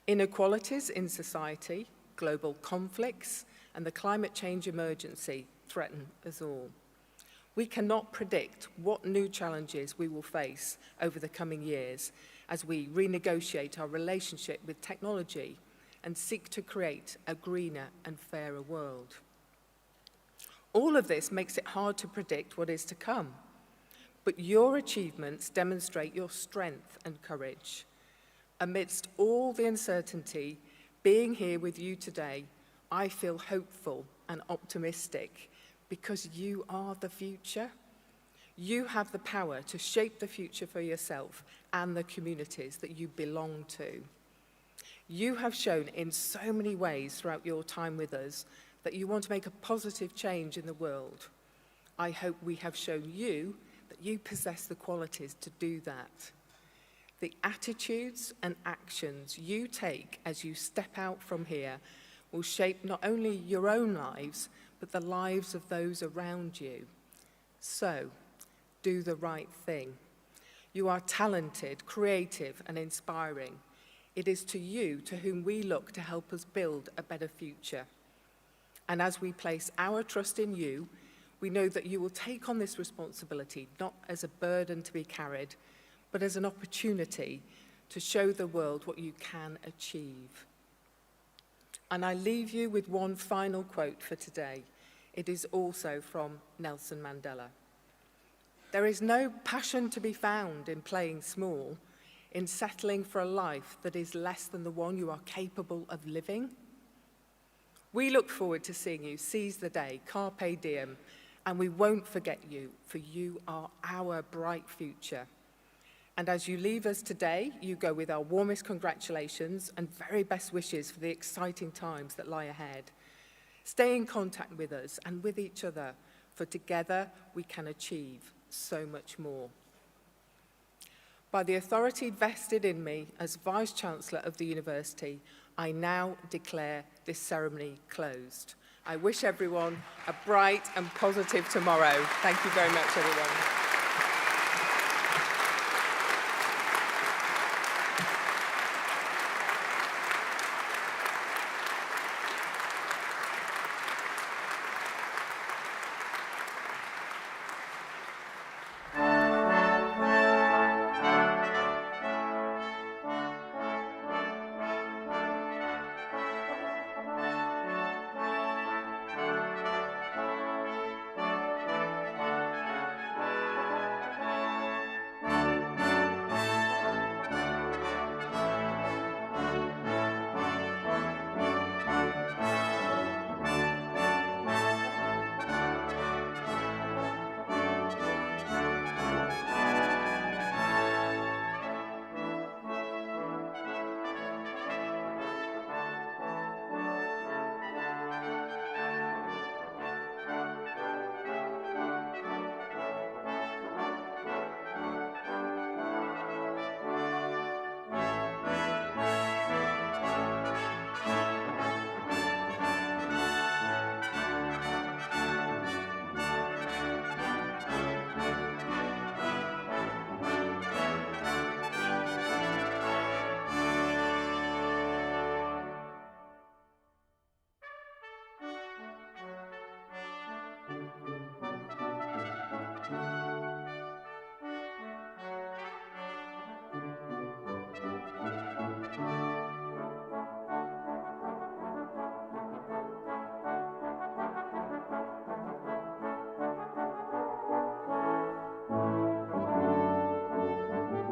Inequalities in society, global conflicts, and the climate change emergency threaten us all. We cannot predict what new challenges we will face over the coming years as we renegotiate our relationship with technology and seek to create a greener and fairer world. All of this makes it hard to predict what is to come. But your achievements demonstrate your strength and courage. Amidst all the uncertainty, being here with you today, I feel hopeful and optimistic because you are the future. You have the power to shape the future for yourself and the communities that you belong to. You have shown in so many ways throughout your time with us that you want to make a positive change in the world. I hope we have shown you that you possess the qualities to do that. The attitudes and actions you take as you step out from here will shape not only your own lives, but the lives of those around you. So, do the right thing. You are talented, creative, and inspiring. It is to you to whom we look to help us build a better future. And as we place our trust in you, we know that you will take on this responsibility not as a burden to be carried, but as an opportunity to show the world what you can achieve. And I leave you with one final quote for today. It is also from Nelson Mandela. There is no passion to be found in playing small, in settling for a life that is less than the one you are capable of living. We look forward to seeing you seize the day, carpe diem, and we won't forget you, for you are our bright future. And as you leave us today, you go with our warmest congratulations and very best wishes for the exciting times that lie ahead. Stay in contact with us and with each other, for together we can achieve so much more. By the authority vested in me as Vice-Chancellor of the University, I now declare this ceremony closed. I wish everyone a bright and positive tomorrow. Thank you very much, everyone.